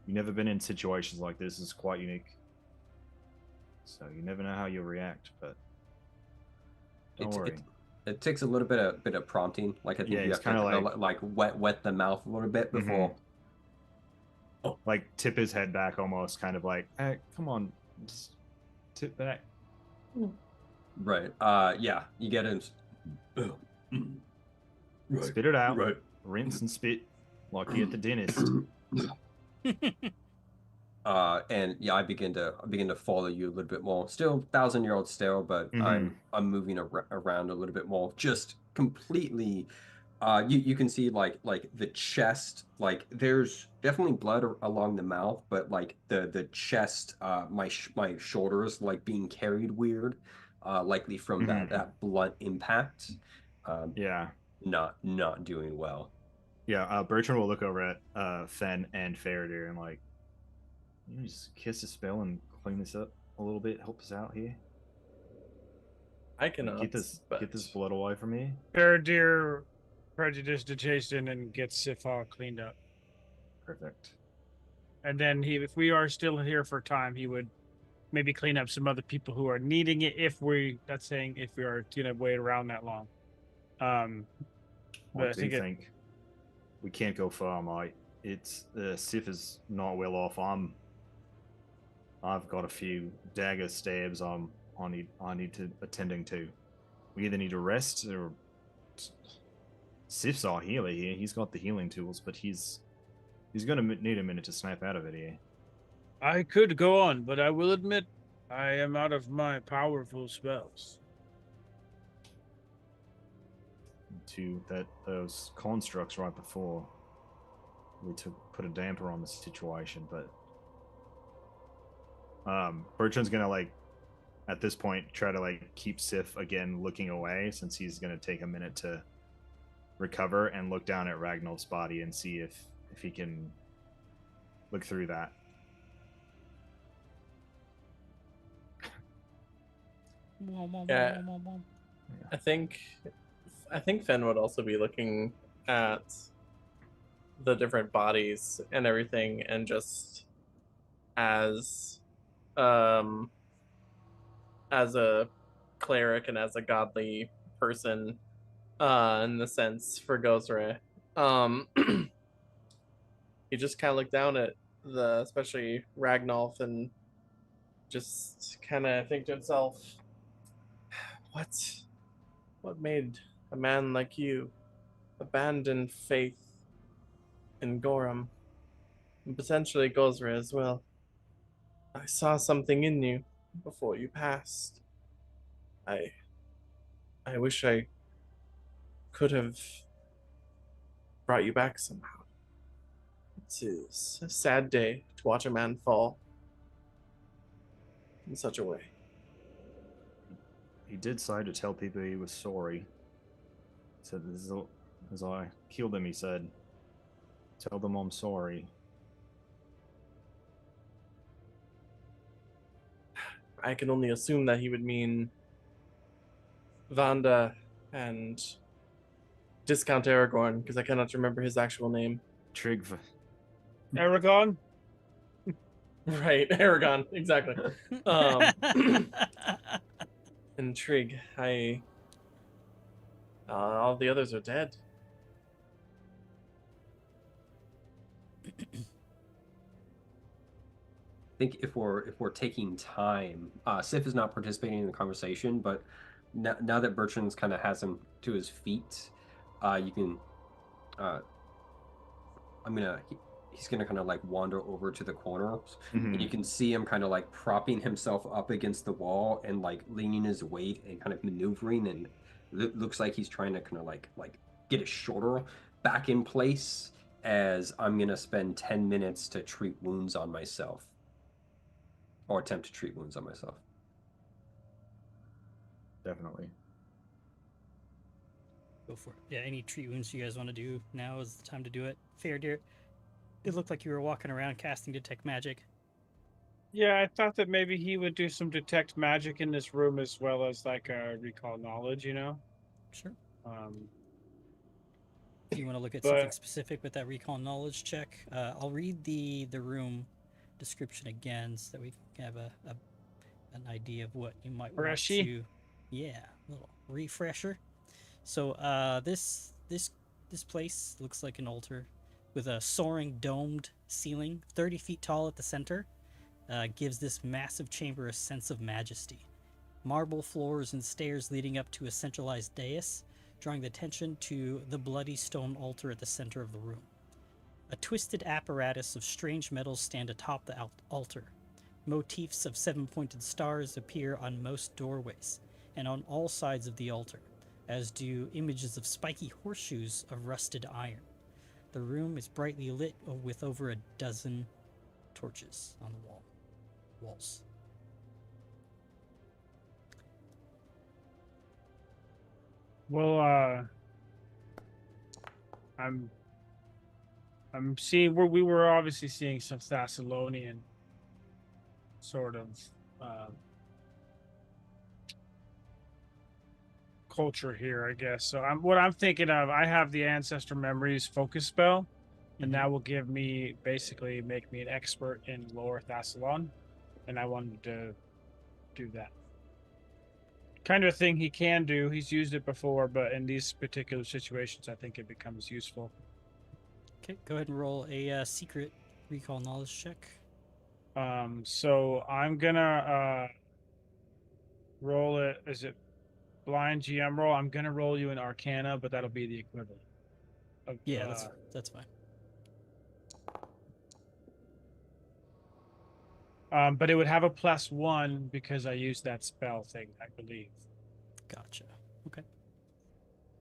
you've never been in situations like this. It's quite unique. So you never know how you'll react, but don't worry. It takes a little bit of prompting. Like I think you have to kind of like wet the mouth a little bit before. Like tip his head back almost, kind of like, hey, come on, just tip back. Right. Yeah. You get him. Right. Spit it out. Right. Rinse and spit, like you at the dentist. And yeah, I begin to follow you a little bit more. Still 1,000-year-old stare, but I'm moving around a little bit more. Just completely. You can see like the chest, like there's definitely blood along the mouth, but like the chest, my shoulders like being carried weird, likely from that blunt impact. Yeah. Not doing well. Yeah. Bertrand will look over at Fen and Faraday and like, you just kiss a spell and clean this up a little bit. Help us out here. I cannot get this blood away from me. Faraday prestidigitation and get Sif all cleaned up. Perfect. And then if we are still here for time, he would maybe clean up some other people who are needing it. If we are gonna wait around that long. But I think we can't go far, mate. It's Sif is not well off. I've got a few dagger stabs I need to attending to. We either need to rest or Sif's our healer here. He's got the healing tools, but he's going to need a minute to snap out of it here. I could go on, but I will admit I am out of my powerful spells. Those constructs right before we put a damper on the situation, but Bertrand's gonna like at this point try to like keep Sif again looking away, since he's gonna take a minute to recover and look down at Ragnolf's body and see if he can look through that. Yeah, I think Fen would also be looking at the different bodies and everything, and just as a cleric and as a godly person, in the sense for Gozre, he just kind of looked down at especially Ragnolf, and just kind of think to himself, what made a man like you abandon faith in Gorham, and potentially Gozre as well? I saw something in you before you passed. I wish I could have brought you back somehow. It is a sad day to watch a man fall in such a way. He did say to tell people he was sorry. Said, as I killed him, he said, tell them I'm sorry. I can only assume that he would mean Vanda and Discount Aragorn, because I cannot remember his actual name. Trigv. Aragon? Right, Aragon, exactly. And Trig, all the others are dead. I think if we're taking time, Sif is not participating in the conversation, but now that Bertrand's kind of has him to his feet, you can. He's gonna kind of like wander over to the corners, and you can see him kind of like propping himself up against the wall and like leaning his weight and kind of maneuvering, and it looks like he's trying to kind of like get his shoulder back in place. As I'm gonna spend 10 minutes to treat wounds on myself. Or attempt to treat wounds on myself. Definitely. Go for it. Yeah, any treat wounds you guys want to do, now is the time to do it. Faraday, it looked like you were walking around casting detect magic. Yeah, I thought that maybe he would do some detect magic in this room, as well as like recall knowledge, Sure. if you want to look at But- something specific with that recall knowledge check, I'll read the room description again so that we can have an idea of what you might want Freshy. to. Yeah, a little refresher. So this place looks like an altar with a soaring domed ceiling, 30 feet tall at the center. Gives this massive chamber a sense of majesty. Marble floors and stairs leading up to a centralized dais, drawing the attention to the bloody stone altar at the center of the room. A twisted apparatus of strange metals stand atop the altar. Motifs of seven-pointed stars appear on most doorways and on all sides of the altar, as do images of spiky horseshoes of rusted iron. The room is brightly lit with over a dozen torches on the walls. Well, I'm seeing where we were obviously seeing some Thessalonian sort of culture here, I guess. So what I'm thinking of, I have the Ancestor Memories focus spell, and that will make me an expert in Lower Thessalon, and I wanted to do that. Kind of thing he can do. He's used it before, but in these particular situations, I think it becomes useful. Okay, go ahead and roll a secret recall knowledge check. So I'm gonna roll it. Is it blind GM roll? I'm gonna roll you an Arcana, but that'll be the equivalent. Of, Yeah, that's fine. But it would have a +1 because I used that spell thing, I believe. Gotcha. Okay.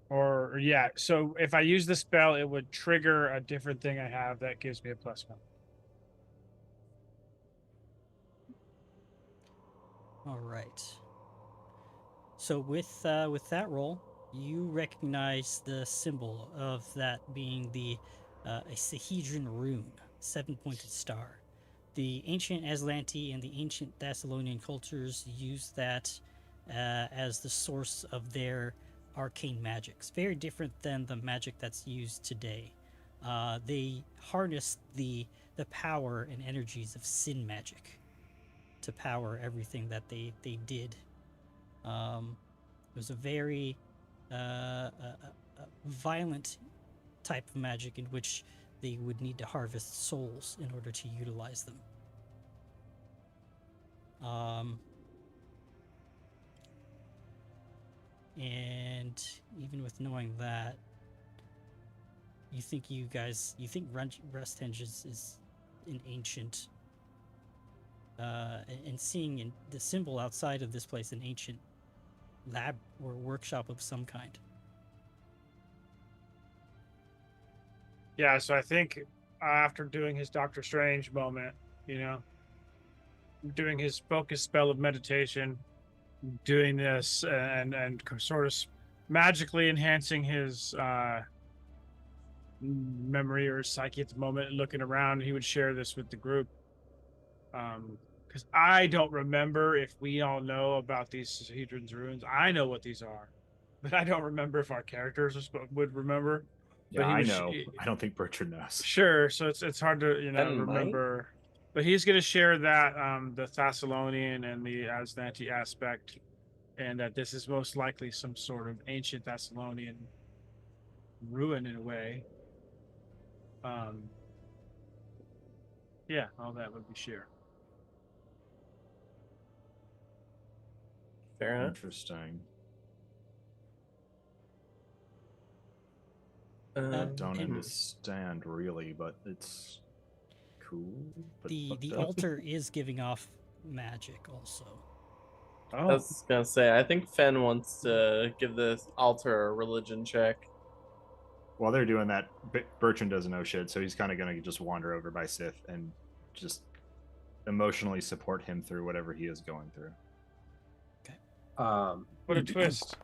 Or yeah, so if I use the spell, it would trigger a different thing I have that gives me a +1. All right. So with that roll, you recognize the symbol of that being a Sahedron rune, seven-pointed star. The ancient Aslanti and the ancient Thessalonian cultures used that as the source of their arcane magics. Very different than the magic that's used today. They harnessed the power and energies of sin magic to power everything that they did. It was a very violent type of magic in which they would need to harvest souls in order to utilize them. And even with knowing that, you think Rusthenge is an ancient, and seeing in the symbol outside of this place an ancient lab or workshop of some kind. Yeah, so I think after doing his Doctor Strange moment, doing his focus spell of meditation, doing this and sort of magically enhancing his memory or psyche at the moment, and looking around, he would share this with the group. Because I don't remember if we all know about these Sahedron's runes. I know what these are, but I don't remember if our characters would remember. Yeah, But I know. I don't think Bertrand knows. Sure, so it's hard to remember. But he's going to share that the Thessalonian and the Aslanti aspect, and that this is most likely some sort of ancient Thessalonian ruin in a way. Yeah, all that would be shared. Fair enough. Interesting. Um, Don't and- understand really, but it's cool. But The altar is giving off magic also. I was gonna say, I think Fen wants to give this altar a religion check. While they're doing that, Bertrand doesn't know shit, so he's kind of gonna just wander over by Sith and just emotionally support him through whatever he is going through. What a twist.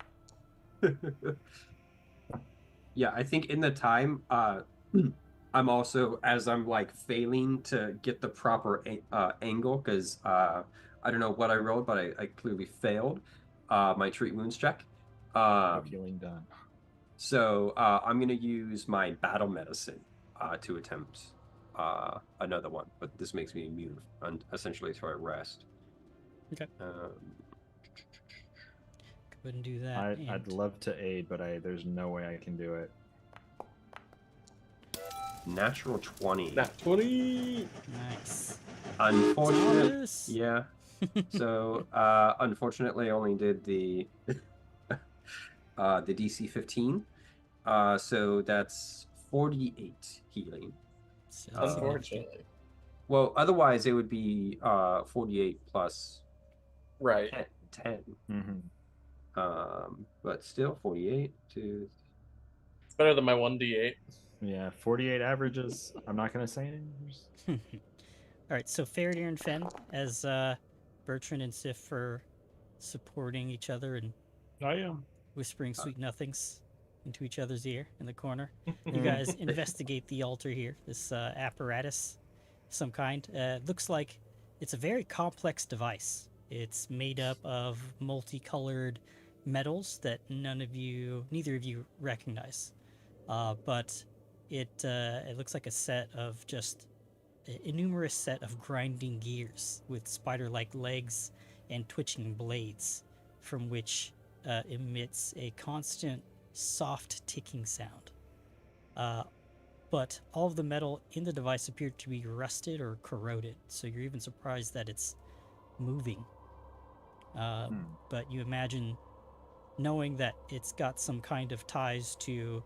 Yeah, I think in the time, I'm also, as I'm like failing to get the proper angle, because I don't know what I rolled, but I clearly failed my treat wounds check. Healing done. So I'm going to use my battle medicine to attempt another one, but this makes me immune, essentially, to a rest. Okay. Um, Go ahead and do that. I'd and love to aid, but there's no way I can do it. natural 20. Nat 20. Nice. Unfortunate. Thomas. Yeah. So unfortunately, I only did the DC 15. So that's 48 healing. So that's significant. Unfortunately. Well, otherwise it would be 48 plus Right. 10. Mm-hmm. But still 48 to It's better than my 1d8. Yeah, 48 averages. I'm not gonna say anything. All right, so Faraday and Fen, as Bertrand and Sif are supporting each other and I am. whispering sweet nothings into each other's ear in the corner, you guys investigate the altar here, this apparatus of some kind. Looks like it's a very complex device. It's made up of multicolored metals that neither of you recognize. But it looks like a set of just a numerous set of grinding gears with spider-like legs and twitching blades, from which emits a constant soft ticking sound. But all of the metal in the device appeared to be rusted or corroded, so you're even surprised that it's moving. But you imagine, knowing that it's got some kind of ties to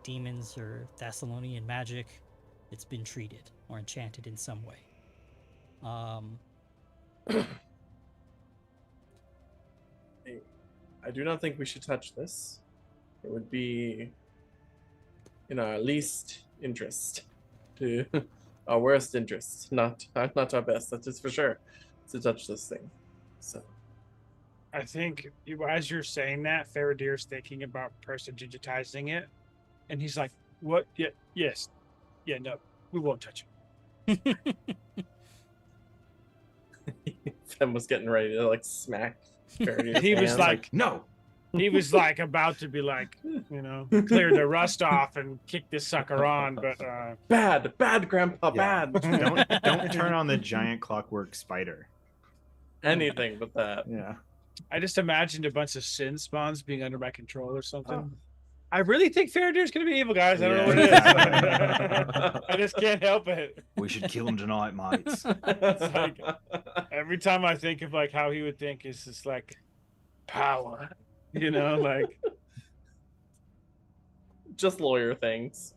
demons or Thessalonian magic, it's been treated or enchanted in some way. I do not think we should touch this. It would be in our least interest, to our worst interest, not our best. That is for sure, to touch this thing. So I think as you're saying that, Faradir's thinking about digitizing it, and he's like, "What? Yeah, yes, yeah, no, we won't touch it." Fem was getting ready to like smack Faraday's He was hand. like, No. he was like about to be like, clear the rust off and kick this sucker on, but bad, Grandpa, Yeah. bad. Don't turn on the giant clockwork spider. Anything but that. Yeah. I just imagined a bunch of sin spawns being under my control or something. Oh. I really think Faradir's gonna be evil, guys. I don't know what it is. I just can't help it. We should kill him tonight, mates. It's like, every time I think of like how he would think, is just like power, like Just lawyer things.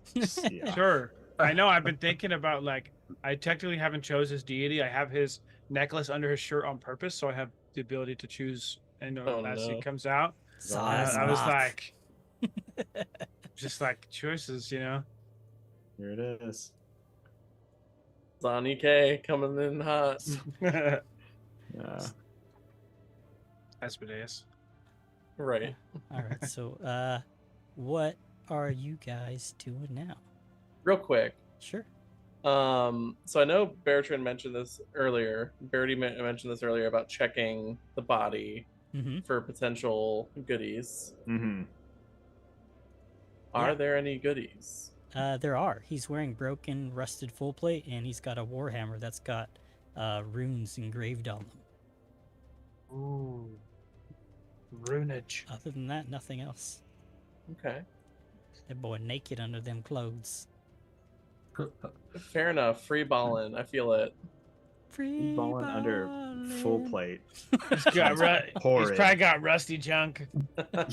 Yeah. sure. I know. I've been thinking about like I technically haven't chose his deity. I have his necklace under his shirt on purpose, so I have the ability to choose. And as it comes out, I was like, just like choices, Here it is. Zonny K coming in hot. Yeah. Asmodeus. Right. All right, so what are you guys doing now? Real quick. Sure. So I know Bertrand mentioned this earlier. Bertie mentioned this earlier about checking the body for potential goodies. Mm-hmm. Are there any goodies? There are. He's wearing broken, rusted full plate, and he's got a warhammer that's got runes engraved on them. Ooh. Runage. Other than that, nothing else. Okay. That boy naked under them clothes. Fair enough. Free ballin'. I feel it. Free Balling under full ballin'. plate. He's Horrid. probably got rusty junk.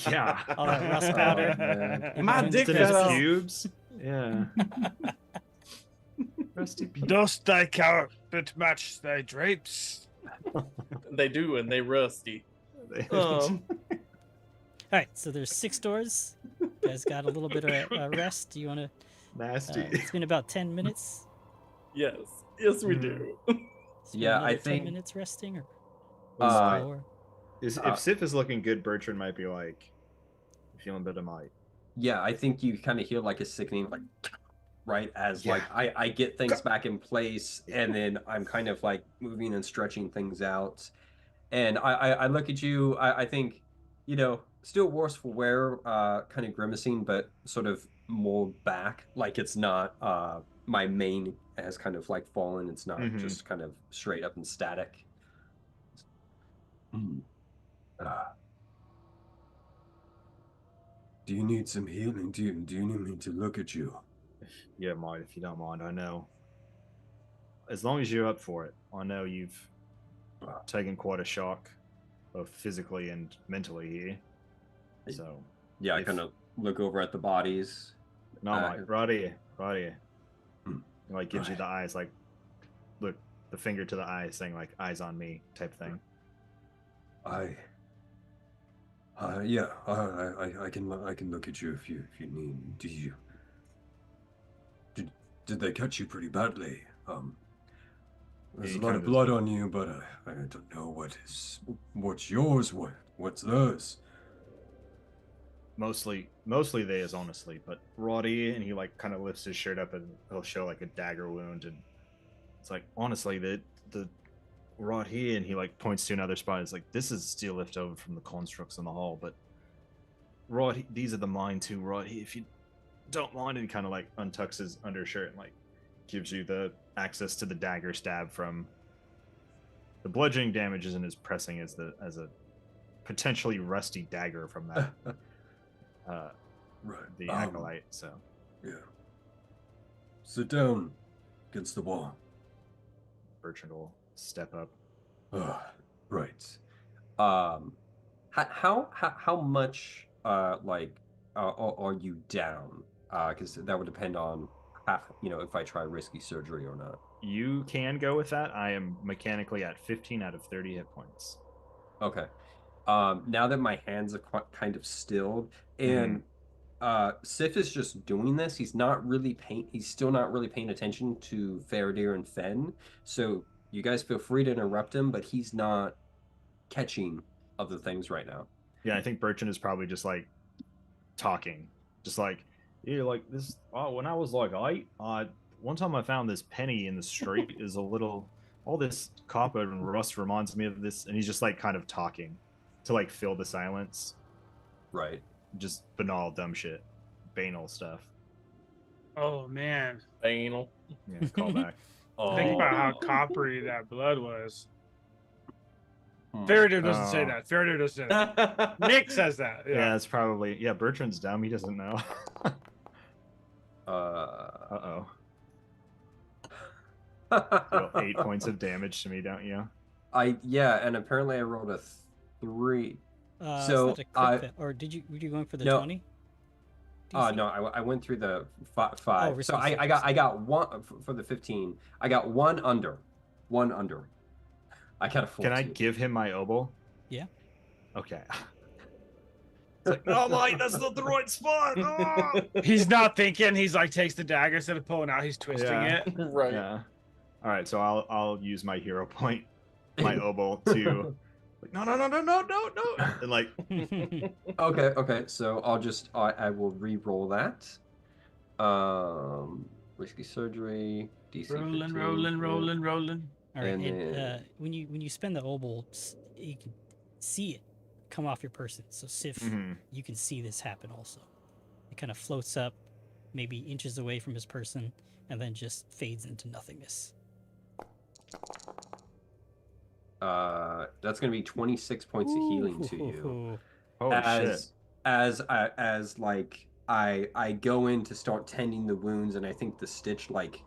Yeah. All that rust powder. Man. My Burns dick to In the his fell. skull. pubes. Yeah. Rusty pubes. Does thy carpet match thy drapes? They do, and they rusty. All right, so there's 6 doors. You guys got a little bit of rest. Do you want to? Nasty. It's been about 10 minutes. Yes, we do. Spend Yeah, another I 10 think- minutes resting or Uh, more? if Sif is looking good, Bertrand might be like feeling a bit of might. Yeah, I think you kind of hear like a sickening, like, right as Yeah. like I get things back in place, and then I'm kind of like moving and stretching things out, and I look at you. I think still worse for wear, kind of grimacing, but sort of more back. Like it's not my mane has kind of like fallen. It's not Mhm. just kind of straight up and static. Hmm. Ah. Do you need some healing? Do you need me to look at you? You don't mind if you don't mind. I know. As long as you're up for it, I know you've taken quite a shock, both physically and mentally here. So Yeah, I if- kind of look over at the bodies. no, mate, right here, right here. Hmm. He, like gives you Right. the eyes, like look, the finger to the eye, saying like eyes on me type thing. Yeah, I can look at you if you need. Did they cut you pretty badly? There's He a lot kind of of blood on you, but I don't know what's yours. What's theirs? mostly theirs, honestly, but right here, and he like kind of lifts his shirt up and he'll show like a dagger wound, and it's like honestly the right here, and he like points to another spot. It's like this is still left over from the constructs in the hall, but these are the mine too, right here. If you don't mind, and kind of like untucks his undershirt and like gives you the access to the dagger stab from the bludgeoning damage isn't as pressing as a potentially rusty dagger from that Right. the acolyte. So Yeah. Sit down against the wall. Bertrand will step up. Right. How much are you down? Because that would depend on if I try risky surgery or not. You can go with that. I am mechanically at 15 out of 30 hit points. Okay. Now that my hands are kind of stilled, and Sif is just doing this, he's still not really paying attention to Faradir and Fen. So you guys feel free to interrupt him, but he's not catching other things right now. Yeah, I think Bertrand is probably just like talking, just like yeah, like this. Oh, when I was like 8, one time I found this penny in the street. Is a little all this copper and rust reminds me of this, and he's just like kind of talking to like fill the silence. Right. Just banal, dumb shit, banal stuff. Oh man, Banal. Yeah, call back. think about how coppery that blood was. Faradir doesn't say that. Faradir doesn't say that. Nick says that. Yeah, it's probably Bertrand's dumb. He doesn't know. Uh-oh. Deal 8 points of damage to me, don't you? And apparently I rolled a 3. So it's not a crit fail. Or were you going for the 20? No, I went through the 5. Oh, So I got one for the 15. I got one under. I got a 14. Can I give him my obol? Yeah. Okay. It's like, no, mate, that's not the right spot. Oh! He's not thinking. He's like takes the dagger instead of pulling out. He's twisting it. Right. Yeah. All right, so I'll use my hero point, my obol to like no, and like Okay. So I will re-roll that. Risky surgery. DC Rolling. All right, And and when you spend the obol, you can see it come off your person. So Sif, you can see this happen also. It kind of floats up, maybe inches away from his person, and then just fades into nothingness. That's gonna be 26 points of healing to you. holy shit. As like I go in to start tending the wounds, and I think the stitch like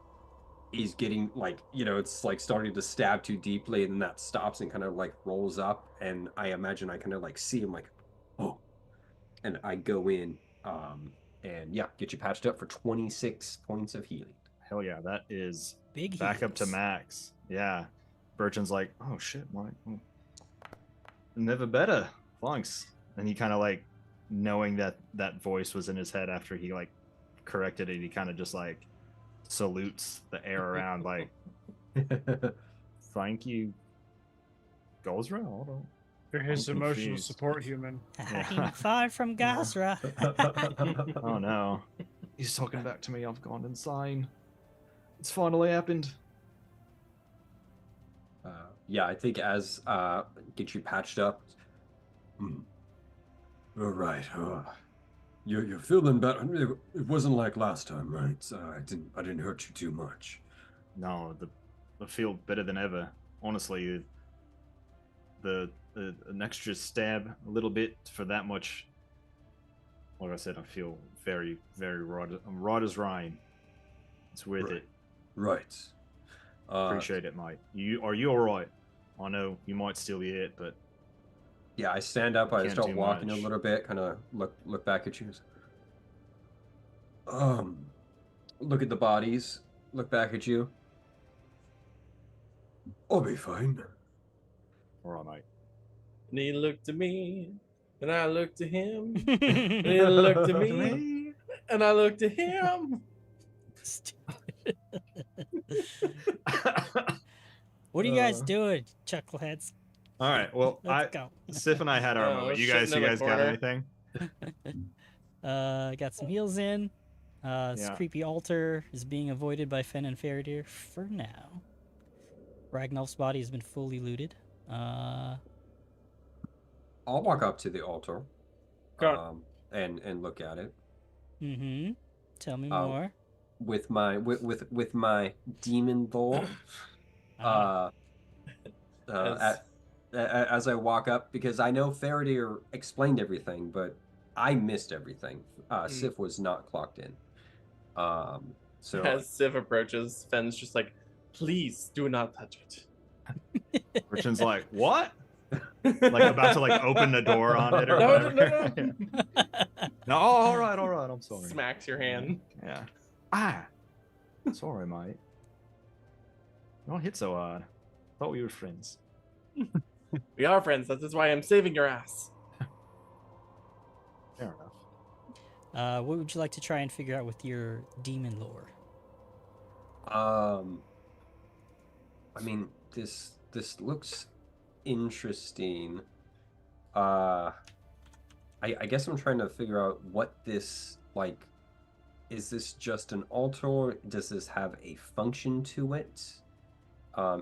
is getting like it's like starting to stab too deeply, and then that stops and kind of like rolls up, and I imagine I kind of like see him like and I go in and get you patched up for 26 points of healing. Hell yeah, that is Big back up to heals. max. Yeah. Bertrand's like, oh shit, Mike. Never better. Thanks. And he kind of like, knowing that voice was in his head after he like corrected it, he kind of just like salutes the air around like, thank you, Gozra? Hold on. You're his I'm emotional confused. support human. I'm far from Gazra. Oh no. He's talking back to me. I've gone insane. It's finally happened. I think as get you patched up. All right. You're feeling better. It wasn't like last time, right? I didn't hurt you too much. No, I feel better than ever. Honestly, an extra stab, a little bit for that much. Like I said, I feel very, very right. I'm right as rain. It's worth it. Right. Appreciate it, mate. Are you all right? I know you might still be hurt, but Yeah, I stand up. I Can't start do walking much. a little bit. Kind of look back at you. Look at the bodies. Look back at you. I'll be fine. all right, mate. And he looked at me, and I looked at him. And he looked at me, and I looked at him. What are you guys doing, chuckleheads? All right. Well, Let's go. Sif and I had our Oh, moment. You shitting guys in the got corner. anything? Got some heals in. This Yeah. creepy altar is being avoided by Fen and Faradir for now. Ragnolf's body has been fully looted. I'll walk up to the altar. Go. And look at it. Mm-hmm. Tell me Um, more. With my demon lore. Ah. As I walk up, because I know Faradir explained everything, but I missed everything. Sif was not clocked in. So As Sif approaches, Fenn's just like, please do not touch it. Richard's like, what? Like about to like open the door on it or No, whatever. no. Yeah. No, all right. I'm sorry. Smacks your hand. Yeah. Sorry, mate. Don't hit so hard. Thought we were friends. We are friends. That is why I'm saving your ass. Fair enough. What would you like to try and figure out with your demon lore? I mean, this looks interesting. I guess I'm trying to figure out what this, like, is this just an altar? Does this have a function to it?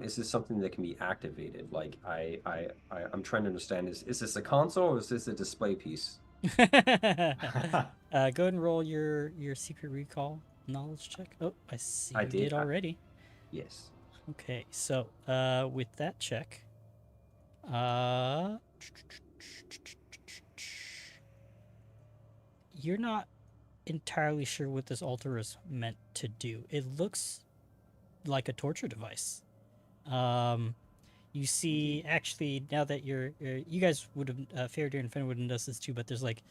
Is this something that can be activated? Like, I'm trying to understand, is this a console or is this a display piece? Go ahead and roll your secret recall knowledge check. Oh, I see you did already. Yes. Okay, so with that check, you're not entirely sure what this altar is meant to do. It looks like a torture device. You see, actually, now that you guys would have, Faradir and Fenn would have noticed this too, but there's like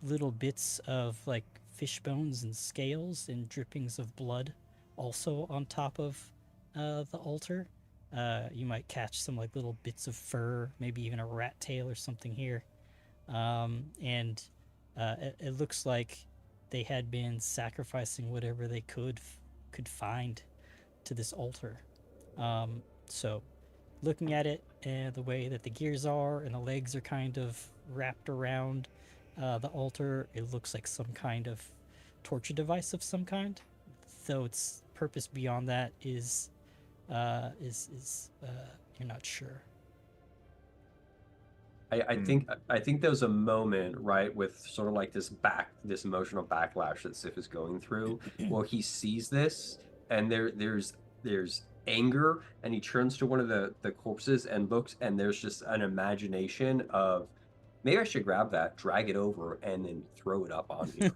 little bits of like fish bones and scales and drippings of blood also on top of the altar. You might catch some like little bits of fur, maybe even a rat tail or something here. And it looks like they had been sacrificing whatever they could find to this altar. So looking at it and the way that the gears are and the legs are kind of wrapped around the altar, it looks like some kind of torture device of some kind, though its purpose beyond that is you're not sure. I think there's a moment, right, with sort of like this emotional backlash that Sif is going through, where he sees this and there's anger, and he turns to one of the corpses and looks, and there's just an imagination of, maybe I should grab that, drag it over, and then throw it up on here.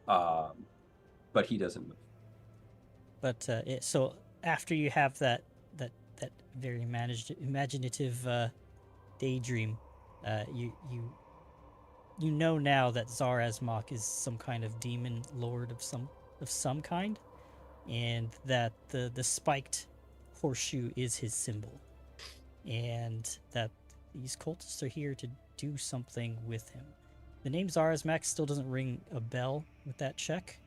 But he doesn't move. But so after you have that very imaginative daydream, you know now that Zar Azmok is some kind of demon lord of some kind, and that the spiked horseshoe is his symbol, and that these cultists are here to do something with him. The name Zar Azmok still doesn't ring a bell with that check,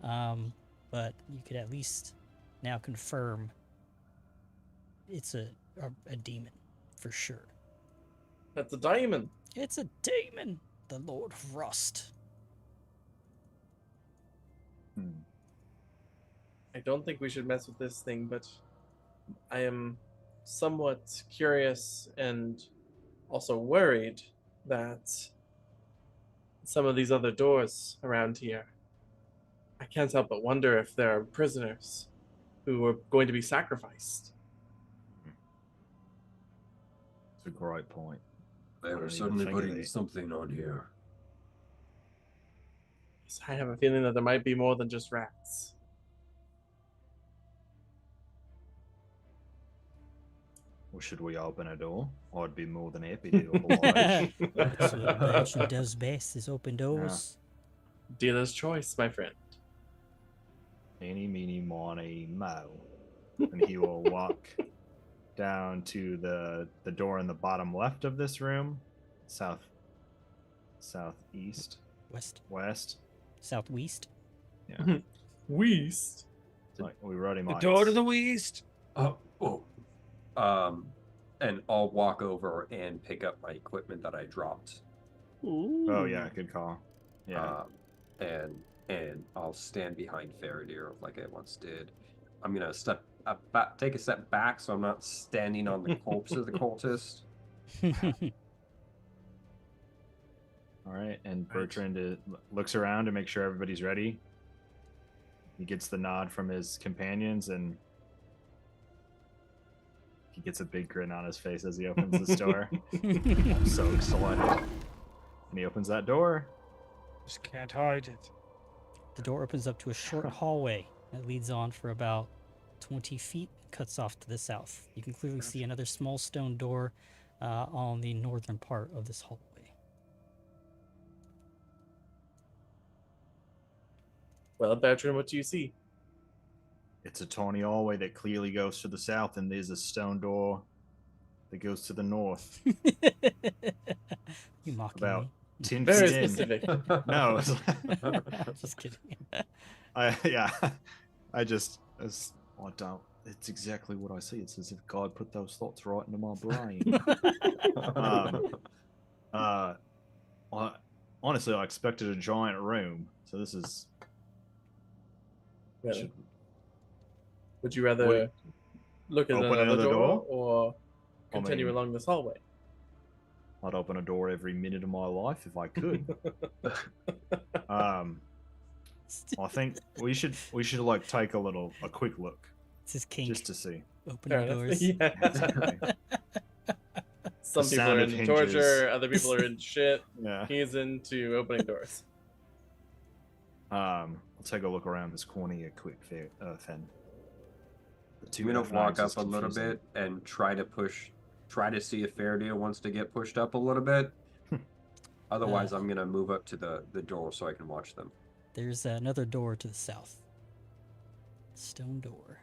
but you could at least now confirm it's a demon for sure. That's a diamond. It's a demon, the Lord of Rust. I don't think we should mess with this thing, but I am somewhat curious and also worried that some of these other doors around here, I can't help but wonder if there are prisoners who are going to be sacrificed. It's a great point. They I were didn't even suddenly think of putting it. something on here. I have a feeling that there might be more than just rats. Well, should we open a door? I'd be more than happy to oblige. That's what a Belgian does best, is open doors. Dealer's choice, my friend. Eeny, meeny, miny, mo. And he will walk down to the door in the bottom left of this room, southeast, West. Southwest. Yeah, Weast. like we wrote him The out. door to the west. And I'll walk over and pick up my equipment that I dropped. Oh yeah, good call. Yeah, And I'll stand behind Faradir like I once did. I'm gonna take a step back so I'm not standing on the corpse of the cultist. all right. And Bertrand looks around to make sure everybody's ready. He gets the nod from his companions, and he gets a big grin on his face as he opens this door. I'm so excited. And he opens that door. Just can't hide it. The door opens up to a short hallway that leads on for about 20 feet, cuts off to the south. You can clearly see another small stone door on the northern part of this hallway. Well, Bertrand, what do you see? It's a tiny hallway that clearly goes to the south, and there's a stone door that goes to the north. You mocking About me? 10 Very feet in. specific. No, it's, Just kidding. it's exactly what I see. It's as if God put those thoughts right into my brain. Honestly, I expected a giant room, so this is. Well, should- would you rather Wait. look at Open another another door, door? or continue mean- along this hallway? I'd open a door every minute of my life if I could. I think we should like take a quick look It's his kink. just to see. Opening Fair enough. doors. Yeah. Exactly. Some The people sound are of in hinges. torture, other people are in shit. Yeah. He's into opening doors. I'll take a look around this corner here quick, Fen. I'm gonna walk up a little bit and try to see if Faradir wants to get pushed up a little bit. Otherwise, I'm gonna move up to the door so I can watch them. There's another door to the south. Stone door.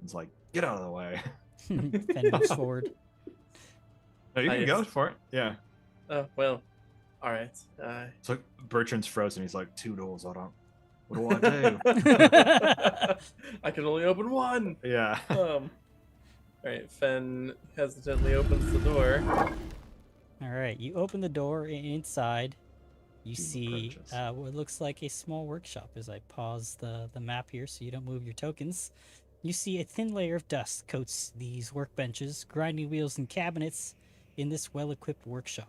It's like, get out of the way. Fen moves forward. No, you can Nice. go for it. Yeah. Oh, well, all right. It's like Bertrand's frozen. He's like, 2 doors. What do I do? I can only open one. Yeah. All right. Fen hesitantly opens the door. All right, you open the door, and inside you Human see approaches. what looks like a small workshop. As I pause the map here so you don't move your tokens, you see a thin layer of dust coats these workbenches, grinding wheels, and cabinets in this well-equipped workshop.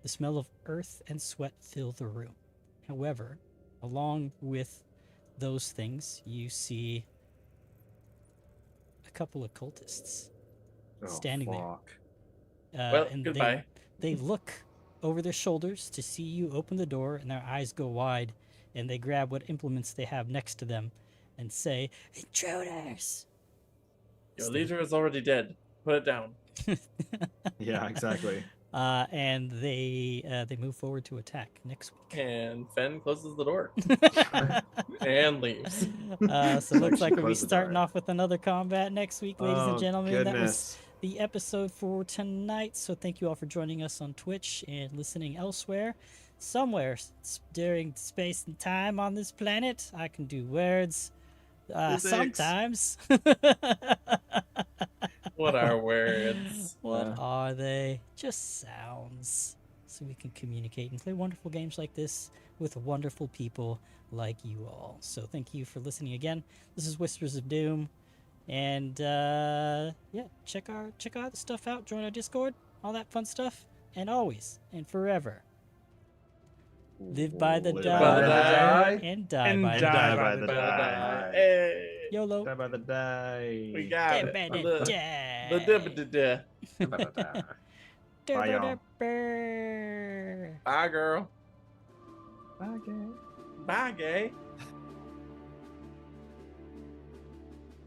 The smell of earth and sweat fill the room. However, along with those things, you see a couple of cultists standing there. Fuck. Well, and goodbye. They look over their shoulders to see you open the door, and their eyes go wide, and they grab what implements they have next to them and say, "Intruders!" Your leader is already dead. Put it down. Yeah, exactly. And they move forward to attack next week. And Fen closes the door and leaves. So it looks like we'll be Close the door. starting off with another combat next week, ladies and Oh, gentlemen. That was goodness. the episode for tonight. So thank you all for joining us on Twitch and listening elsewhere. Somewhere during space and time on this planet, I can do words. Physics. Sometimes. What are words? What are they? Just sounds. So we can communicate and play wonderful games like this with wonderful people like you all. So thank you for listening again. This is Whispers of Doom. And yeah, check out the stuff out. Join our Discord, all that fun stuff, and always and forever live by the Live die, by the die. and die And by the die die. by the die. Hey, YOLO. Die by the die. we got Die it. by the Look, die. Bye, y'all. Bye, girl. Bye, gang. Bye, gay.